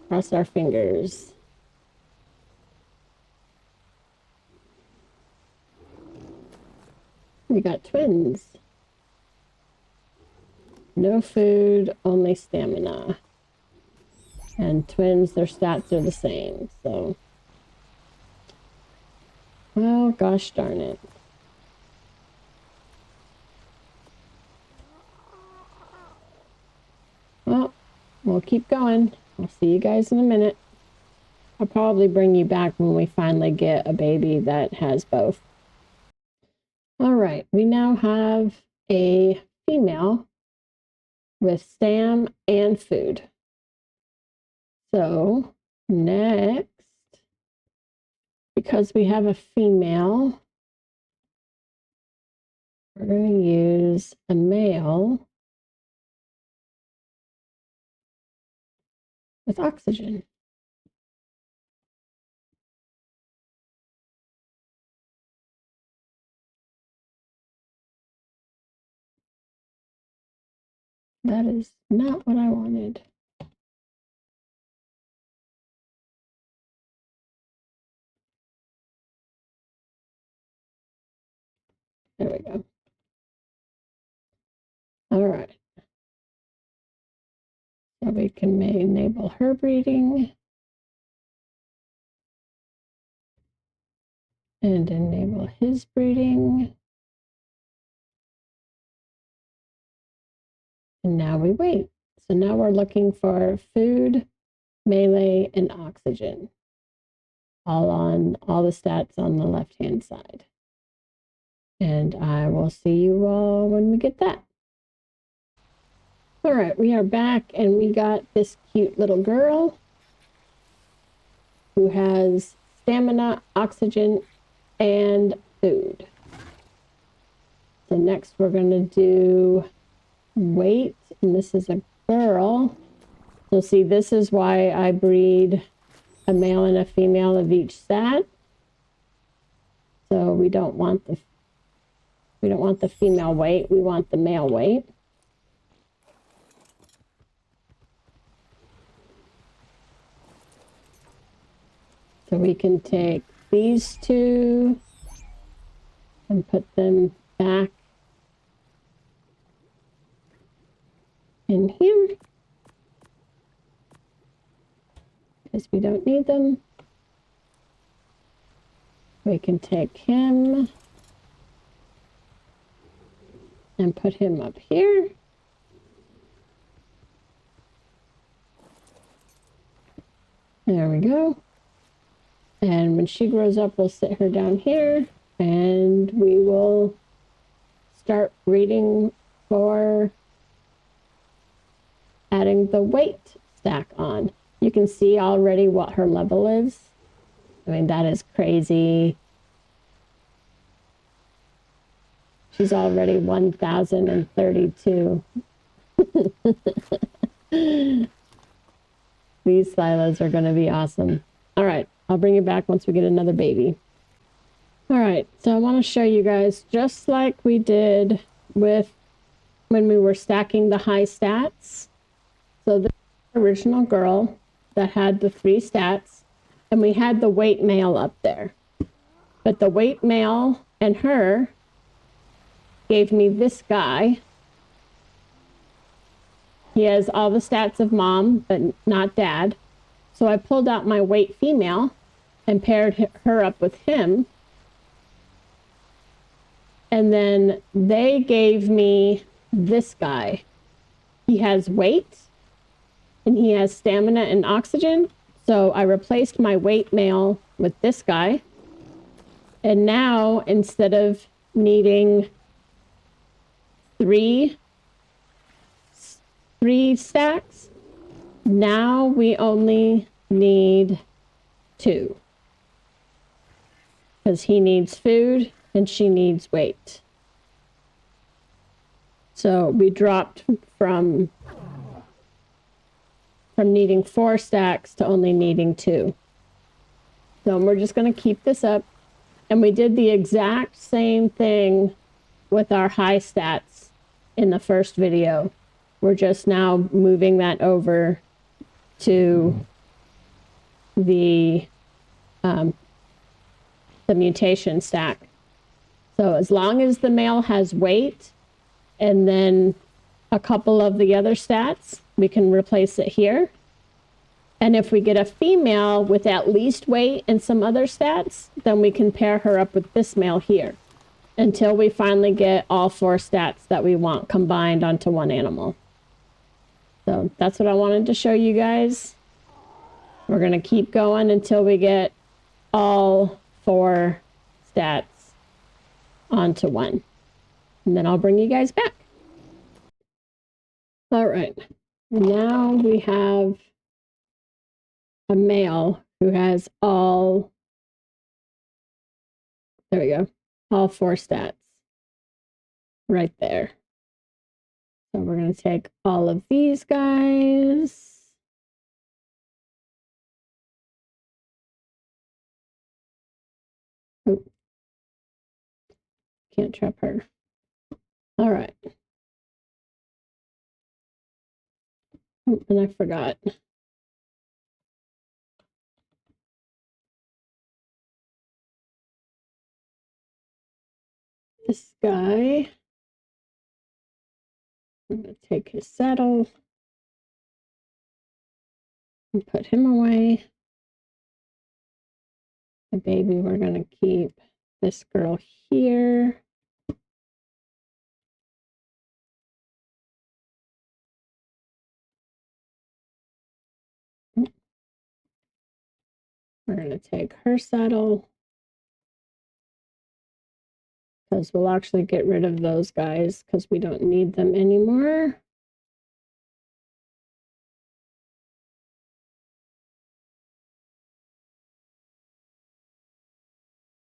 Cross our fingers. We got twins. No food, only stamina. And twins, their stats are the same, so. Well, gosh darn it. Well, we'll keep going. I'll see you guys in a minute. I'll probably bring you back when we finally get a baby that has both. All right, we now have a female with stam and food. So next, because we have a female, we're going to use a male with oxygen. That is not what I wanted. There we go. All right. So we can enable her breeding. And enable his breeding. And now we wait. So now we're looking for food, melee, and oxygen. All the stats on the left-hand side. And I will see you all when we get that. All right, we are back and we got this cute little girl who has stamina, oxygen, and food. So next we're going to do weight, and this is a girl. So see, this is why I breed a male and a female of each stat. So we don't want the female weight, we want the male weight. So we can take these two and put them back in here because we don't need them. We can take him and put him up here. There we go. And when she grows up, we'll sit her down here and we will start breeding for adding the weight stack on. You can see already what her level is. I mean, that is crazy. She's already 1,032. These silos are going to be awesome. All right, I'll bring you back once we get another baby. All right, so I want to show you guys, just like we did with when we were stacking the high stats. So the original girl that had the 3 stats, and we had the weight male up there. But the weight male and her gave me this guy. He has all the stats of mom, but not dad. So I pulled out my weight female and paired her up with him. And then they gave me this guy. He has weight and he has stamina and oxygen. So I replaced my weight male with this guy. And now instead of needing three stacks, now we only need 2. Because he needs food and she needs weight. So we dropped from needing 4 stacks to only needing 2. So we're just going to keep this up. And we did the exact same thing with our high stats in the first video. We're just now moving that over to the mutation stack. So as long as the male has weight and then a couple of the other stats, we can replace it here. And if we get a female with at least weight and some other stats, then we can pair her up with this male here until we finally get all 4 stats that we want combined onto one animal. So that's what I wanted to show you guys. We're going to keep going until we get all 4 stats onto one. And then I'll bring you guys back. All right. Now we have a male who has all, there we go, all 4 stats right there. So we're going to take all of these guys. Oh, can't trap her. All right. Oh, and I forgot. this guy. I'm going to take his saddle and put him away. The baby, we're going to keep this girl here. We're going to take her saddle because we'll actually get rid of those guys because we don't need them anymore.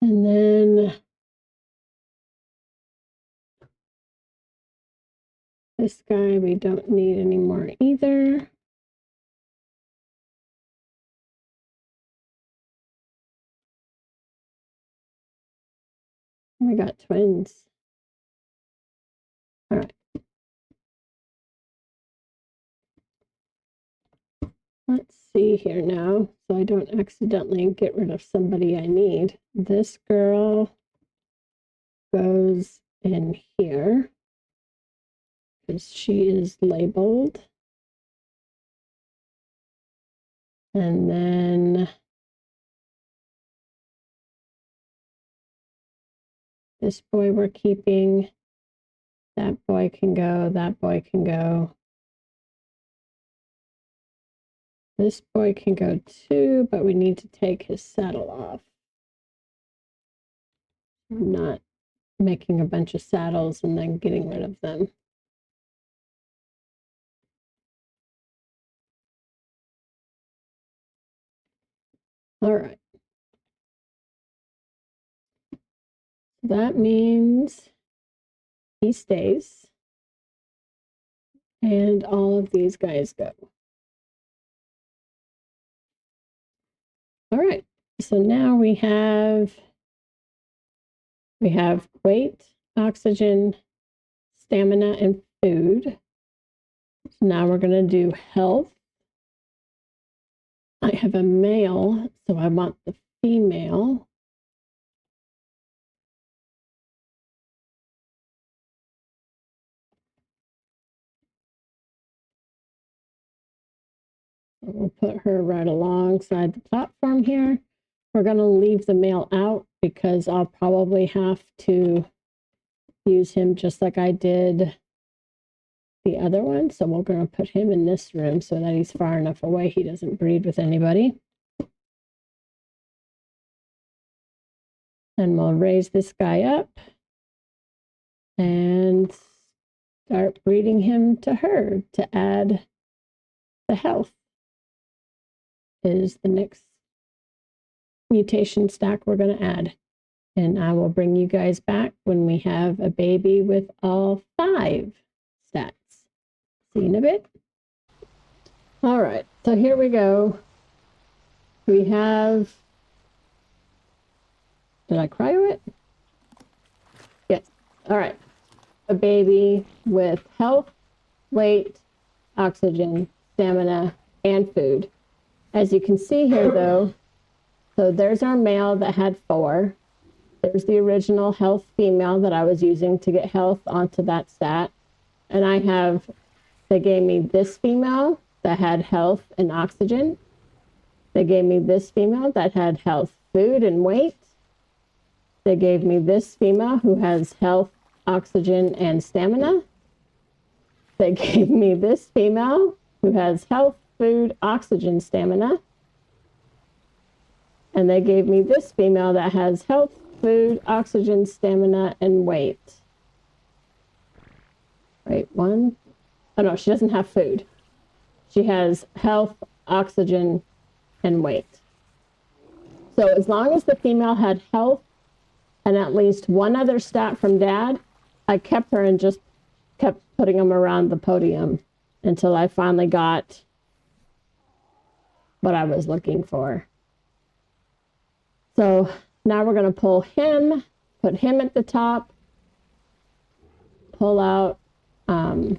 And then this guy we don't need anymore either. We got twins. All right. Let's see here now, so I don't accidentally get rid of somebody I need. This girl goes in here because she is labeled. And then this boy we're keeping. That boy can go, that boy can go. This boy can go too, but we need to take his saddle off. I'm not making a bunch of saddles and then getting rid of them. All right. That means he stays. And all of these guys go. All right. So now we have weight, oxygen, stamina, and food. So now we're going to do health. I have a male, so I want the female. We'll put her right alongside the platform here. We're going to leave the male out because I'll probably have to use him just like I did the other one. So we're going to put him in this room so that he's far enough away he doesn't breed with anybody. And we'll raise this guy up and start breeding him to her to add the health. Is the next mutation stack we're going to add. And I will bring you guys back when we have a baby with all 5 stats. See you in a bit. All right, so here we go. We have, did I cryo it? Yes. All right. A baby with health, weight, oxygen, stamina, and food. As you can see here, though, so there's our male that had 4. There's the original health female that I was using to get health onto that stat. And they gave me this female that had health and oxygen. They gave me this female that had health, food, and weight. They gave me this female who has health, oxygen, and stamina. They gave me this female who has health, food, oxygen, stamina. And they gave me this female that has health, food, oxygen, stamina, and weight. Right, one. Oh no, she doesn't have food. She has health, oxygen, and weight. So as long as the female had health and at least one other stat from Dad, I kept her and just kept putting them around the podium until I finally got what I was looking for. So now we're going to pull him, put him at the top, pull out, I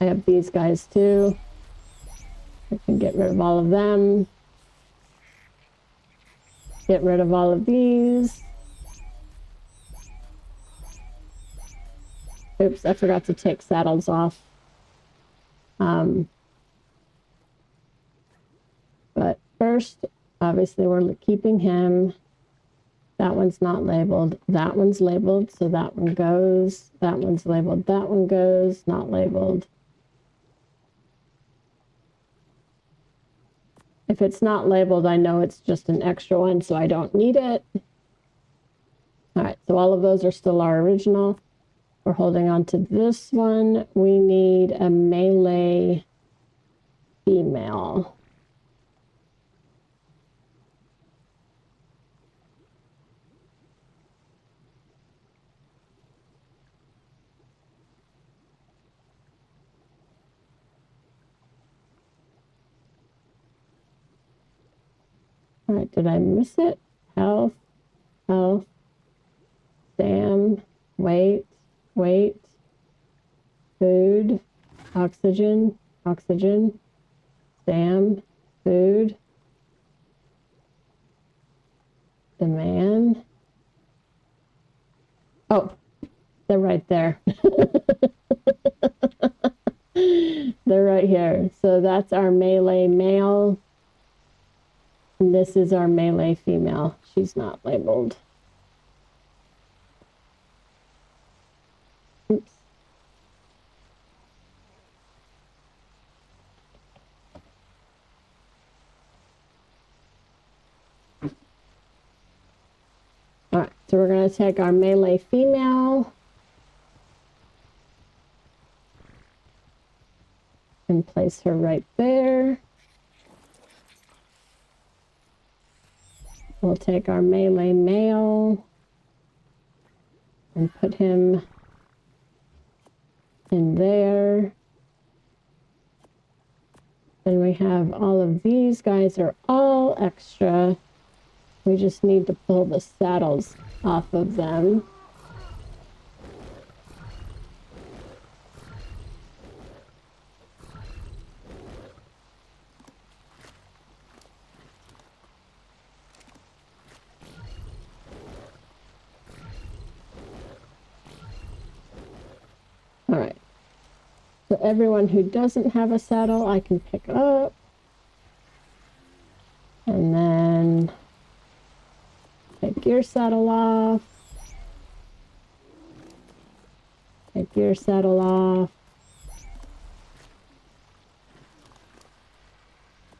have these guys too. I can get rid of all of them. Get rid of all of these. Oops, I forgot to take saddles off. But first, obviously, we're keeping him. That one's not labeled. That one's labeled, so that one goes. That one's labeled. That one goes. Not labeled. If it's not labeled, I know it's just an extra one, so I don't need it. All right, so all of those are still our original. We're holding on to this one. We need a melee female. All right, did I miss it? Health, health, Sam, wait, food, oxygen, Sam, food, demand. Oh, they're right there. They're right here. So that's our melee male. And this is our melee female. She's not labeled. Oops. All right, so we're going to take our melee female and place her right there. We'll take our melee male and put him in there. Then we have all of these guys are all extra. We just need to pull the saddles off of them. All right. So everyone who doesn't have a saddle, I can pick up. And then take your saddle off. Take your saddle off.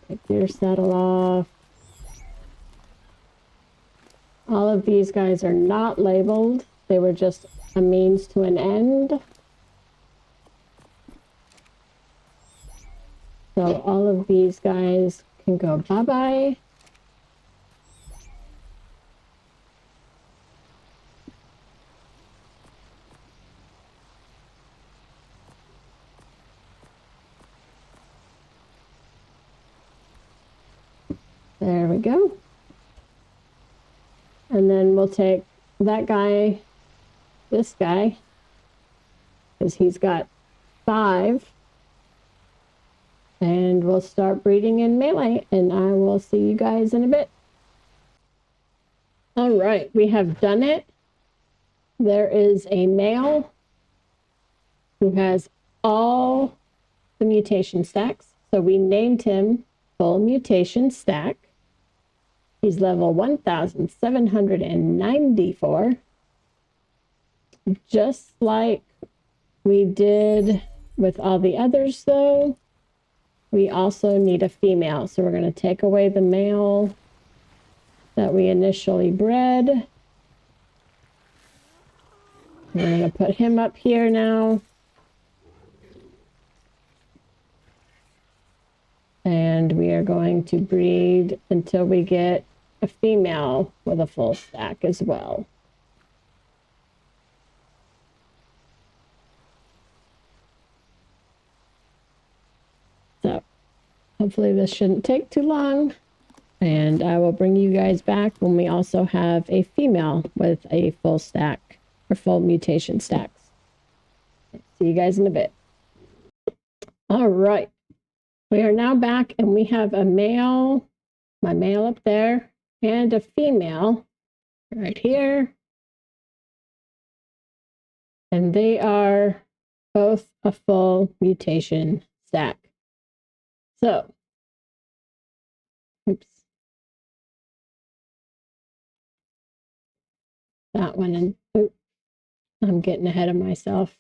Take your saddle off. All of these guys are not labeled. They were just a means to an end. So all of these guys can go bye-bye. There we go. And then we'll take that guy, this guy, because he's got 5. And we'll start breeding in melee, and I will see you guys in a bit. All right, we have done it. There is a male who has all the mutation stacks. So we named him Full Mutation Stack. He's level 1794. Just like we did with all the others, though, we also need a female. So we're going to take away the male that we initially bred. We're going to put him up here now. And we are going to breed until we get a female with a full stack as well. So hopefully this shouldn't take too long. And I will bring you guys back when we also have a female with a full stack or full mutation stacks. See you guys in a bit. All right. We are now back and we have a male, my male up there, and a female right here. And they are both a full mutation stack. So, oops. That one, and oops, I'm getting ahead of myself.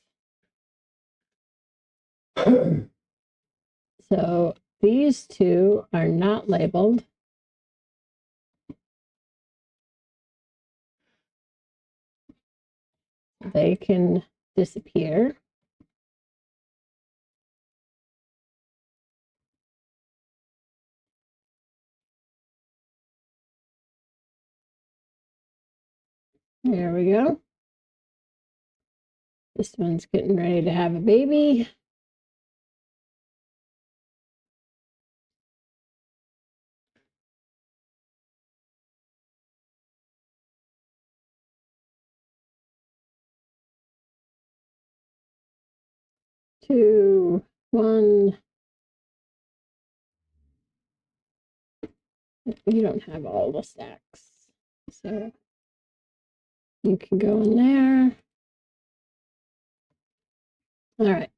So these two are not labeled. They can disappear. There we go. This one's getting ready to have a baby. Two, one. You don't have all the stacks, so you can go in there. All right.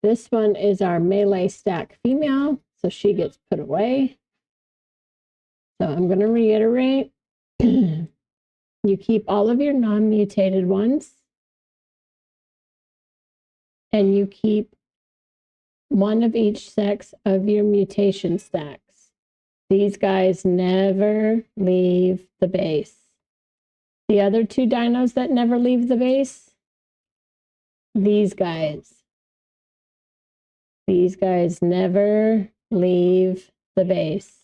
This one is our melee stack female, so she gets put away. So I'm going to reiterate. You keep all of your non-mutated ones, and you keep one of each sex of your mutation stacks. These guys never leave the base. The other two dinos that never leave the base, these guys never leave the base.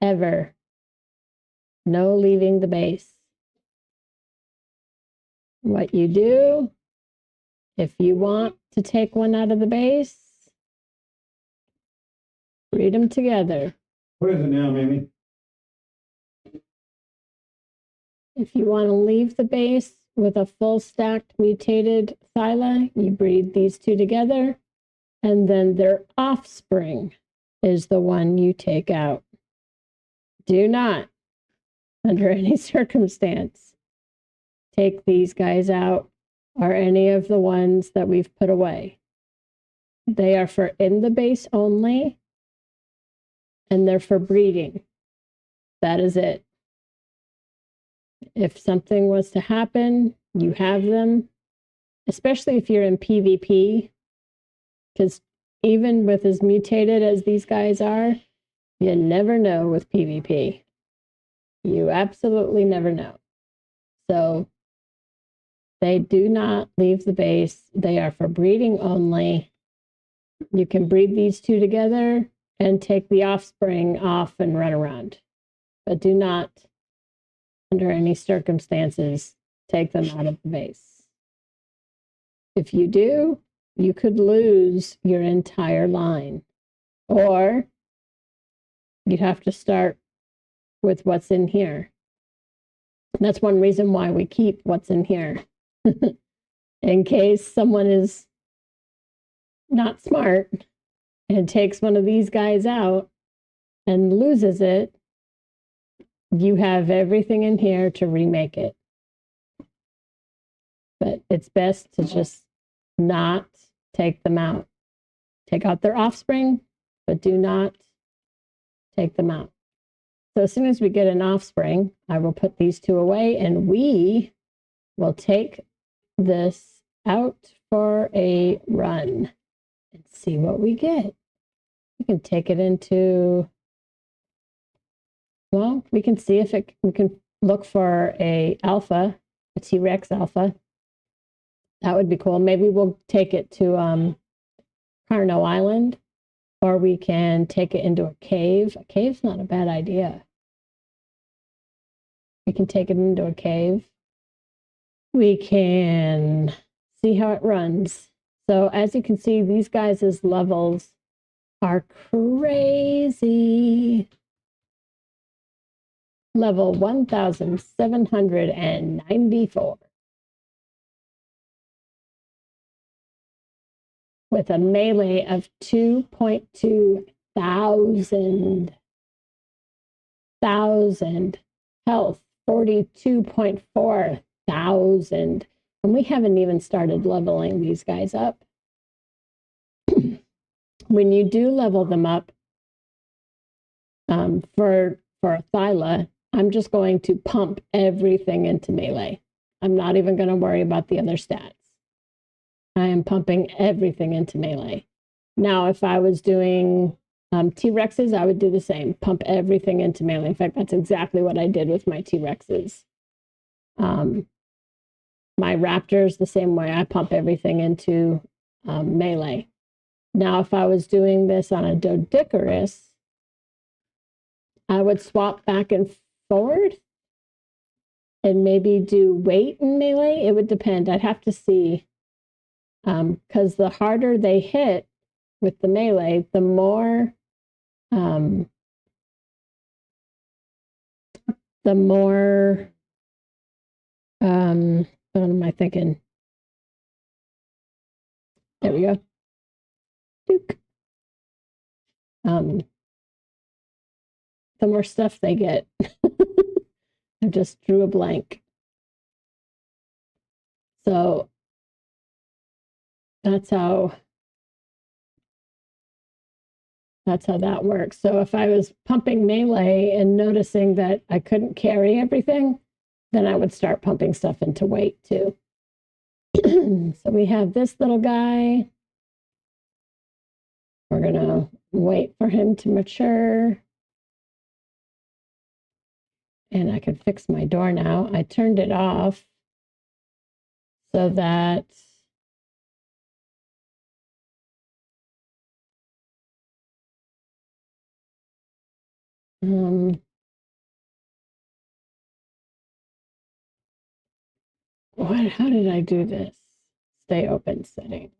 Ever. No leaving the base. What you do, if you want to take one out of the base, breed them together. What is it now, Mamie? If you want to leave the base with a full stacked mutated thyla, you breed these two together, and then their offspring is the one you take out. Do not, under any circumstance, take these guys out or any of the ones that we've put away. They are for in the base only, and they're for breeding. That is it. If something was to happen, you have them, especially if you're in PvP, because even with as mutated as these guys are, you never know with PvP. You absolutely never know. So they do not leave the base. They are for breeding only. You can breed these two together and take the offspring off and run around. But do not, under any circumstances, take them out of the base. If you do, you could lose your entire line. Or you'd have to start with what's in here. That's one reason why we keep what's in here. In case someone is not smart and takes one of these guys out and loses it, you have everything in here to remake it. But it's best to just not take them out. Take out their offspring, but do not take them out. So as soon as we get an offspring, I will put these two away, and we will take this out for a run and see what we get. We can take it into, well, we can see if we can look for a alpha, a T-Rex alpha. That would be cool. Maybe we'll take it to Carno Island, or we can take it into a cave. A cave's not a bad idea. We can take it into a cave. We can see how it runs. So as you can see, these guys' levels are crazy. Level 1,794. With a melee of 2.2 thousand. Health, 42.4 thousand. And we haven't even started leveling these guys up. When you do level them up, for a Thyla, I'm just going to pump everything into melee. I'm not even going to worry about the other stats. I am pumping everything into melee. Now, if I was doing T-Rexes, I would do the same. Pump everything into melee. In fact, that's exactly what I did with my T-Rexes. My Raptors, the same way. I pump everything into melee. Now, if I was doing this on a Doedicurus, I would swap back and forward and maybe do weight in melee. It would depend. I'd have to see. Because the harder they hit with the melee, the more what am I thinking? There we go. Duke. The more stuff they get. I just drew a blank. So that's how that works. So if I was pumping melee and noticing that I couldn't carry everything, then I would start pumping stuff into weight too. So we have this little guy. We're gonna wait for him to mature. And I can fix my door now. I turned it off so that how did I do this? Stay open settings.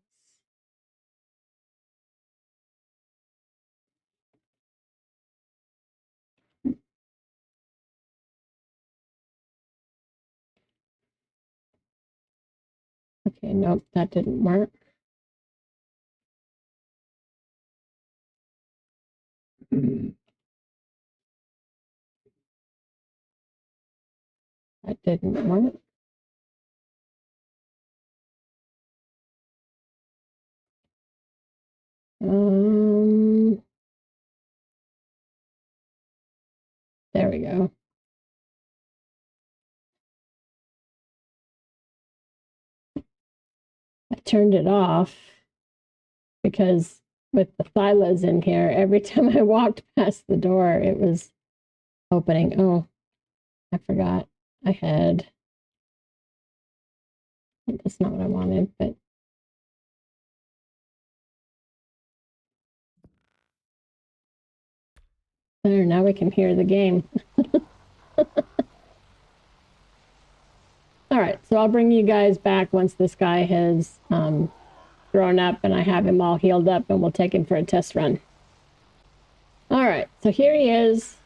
Okay, nope, that didn't work. That didn't work. There we go. I turned it off because with the Thylas in here, every time I walked past the door, it was opening. Oh, I forgot. I had. That's not what I wanted, but. There, now we can hear the game. All right, so I'll bring you guys back once this guy has grown up and I have him all healed up, and we'll take him for a test run. All right, so here he is,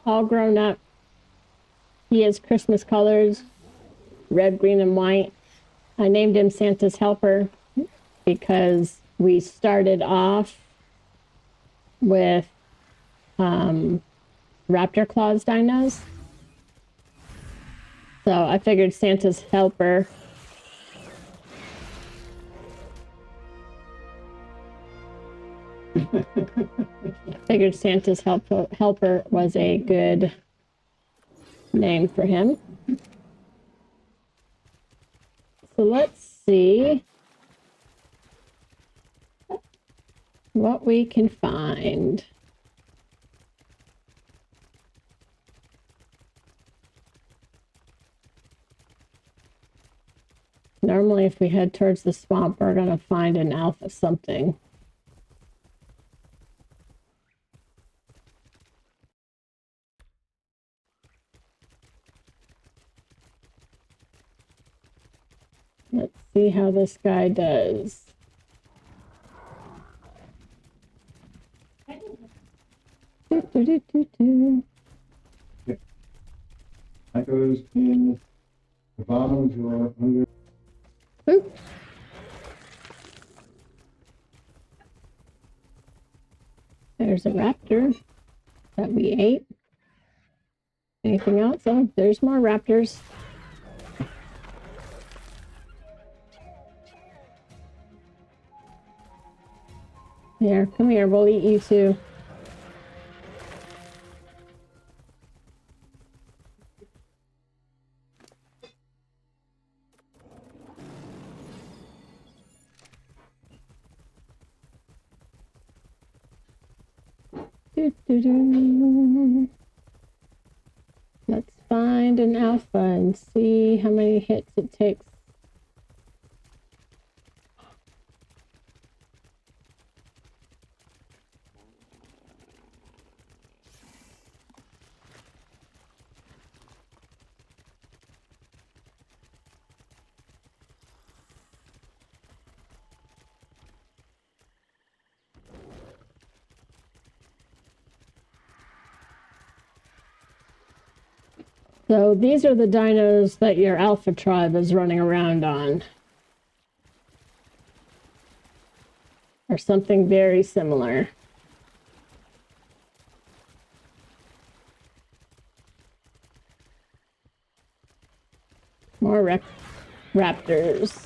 all grown up. He is Christmas colors, red, green, and white. I named him Santa's Helper because we started off with Raptor Claws dinos. So I figured Santa's Helper Helper was a good name for him. So let's see what we can find. Normally, if we head towards the swamp, we're going to find an alpha something. Let's see how this guy does. That goes in the bottom drawer under. Oop. There's a raptor that we ate. Anything else? Oh, there's more raptors. Here, come here. We'll eat you too. Let's find an alpha and see how many hits it takes. So these are the dinos that your alpha tribe is running around on. Or something very similar. More raptors.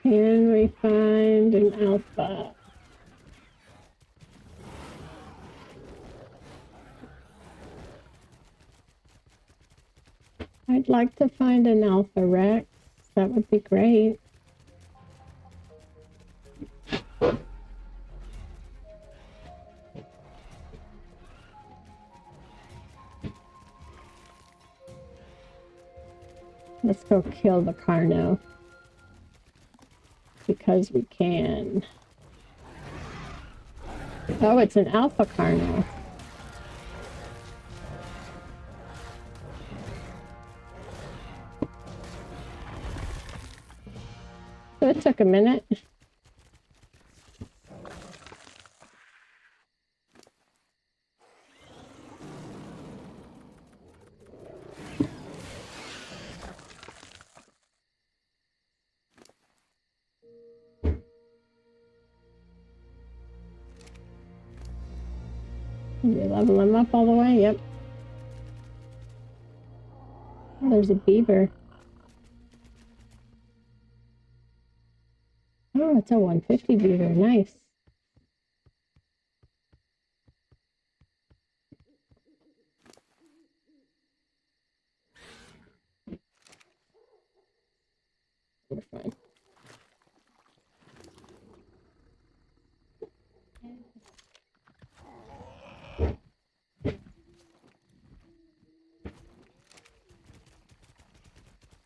Can we find an alpha? I'd like to find an alpha Rex. That would be great. Let's go kill the Carno. Because we can. Oh, it's an alpha Carno. So it took a minute. You level him up all the way? Yep. Oh, there's a beaver. Oh, it's a 150 beaver. Nice. We're fine.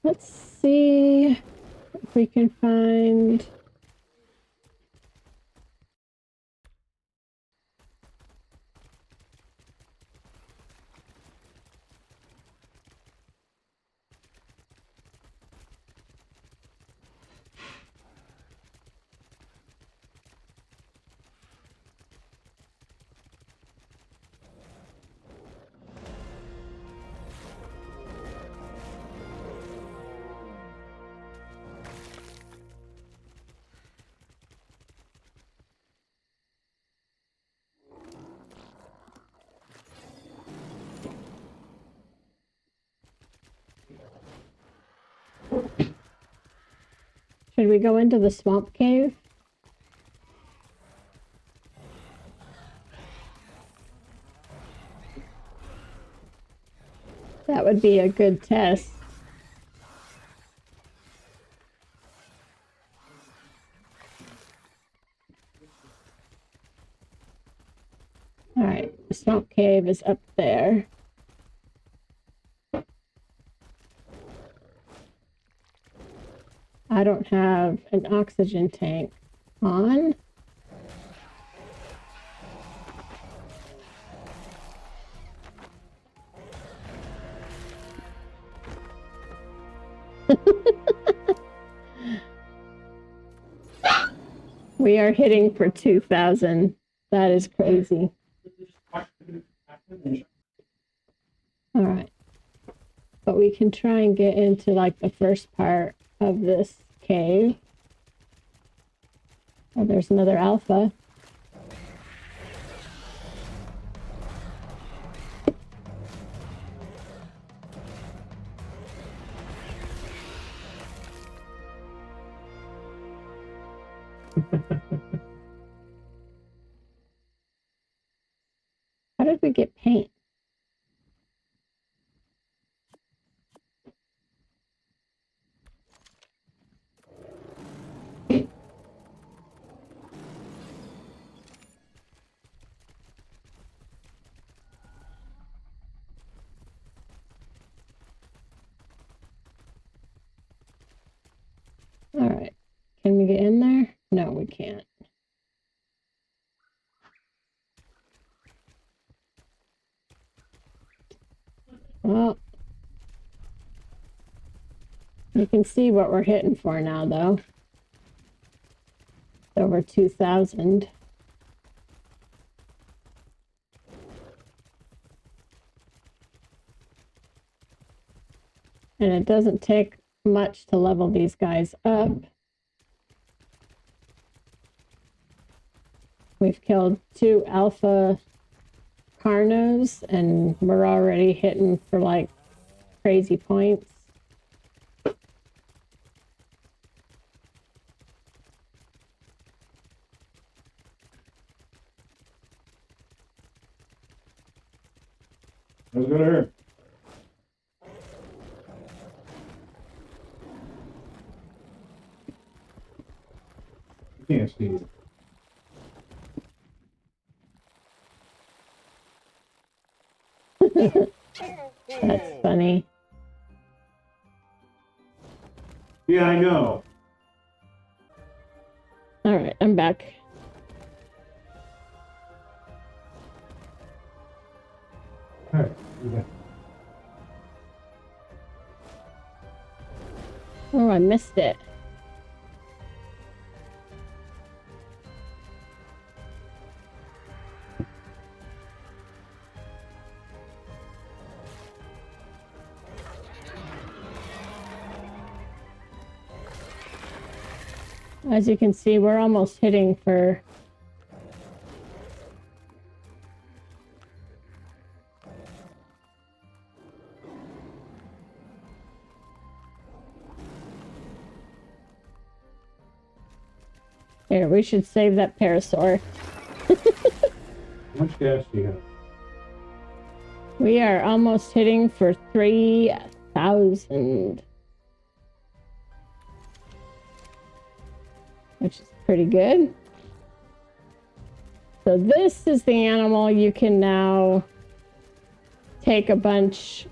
Let's see if we can find... Should we go into the swamp cave? That would be a good test. All right, the swamp cave is up there. I don't have an oxygen tank on. We are hitting for 2,000. That is crazy. All right. But we can try and get into like the first part of this cave. Oh, there's another alpha. How did we get paint? All right. Can we get in there? No, we can't. Well, you can see what we're hitting for now, though. It's over 2,000. And it doesn't take much to level these guys up. We've killed 2 alpha Carnos, and we're already hitting for like crazy points. Let's go to her. You can't see it. That's funny. Yeah, I know. All right, I'm back. All right. Yeah. Oh, I missed it. As you can see, we're almost hitting for here, we should save that parasaur. How much gas do you have? We are almost hitting for 3,000. Which is pretty good. So this is the animal you can now take a bunch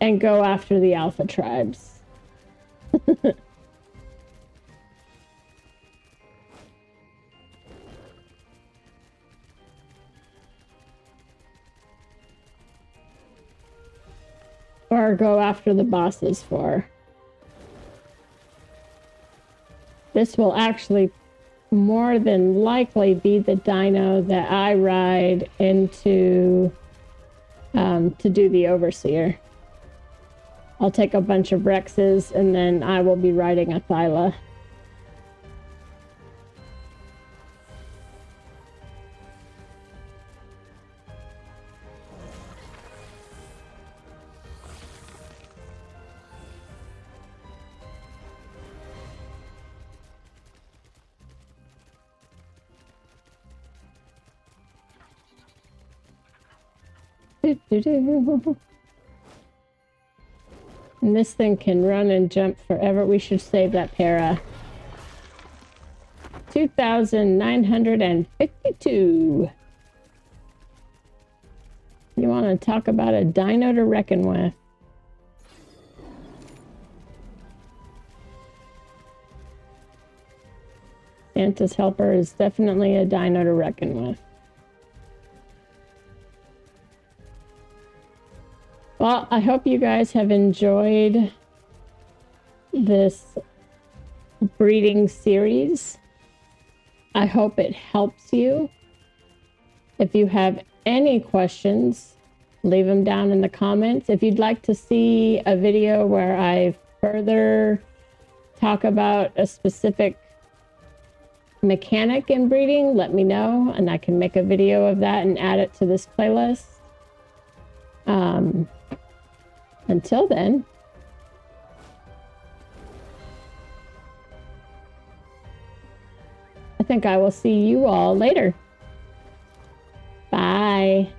and go after the alpha tribes. Or go after the bosses for. This will actually more than likely be the dino that I ride into to do the overseer. I'll take a bunch of Rexes and then I will be riding a Thyla. And this thing can run and jump forever. We should save that para. 2,952. You want to talk about a dino to reckon with? Santa's helper is definitely a dino to reckon with. Well, I hope you guys have enjoyed this breeding series. I hope it helps you. If you have any questions, leave them down in the comments. If you'd like to see a video where I further talk about a specific mechanic in breeding, let me know, and I can make a video of that and add it to this playlist. Until then, I think I will see you all later. Bye.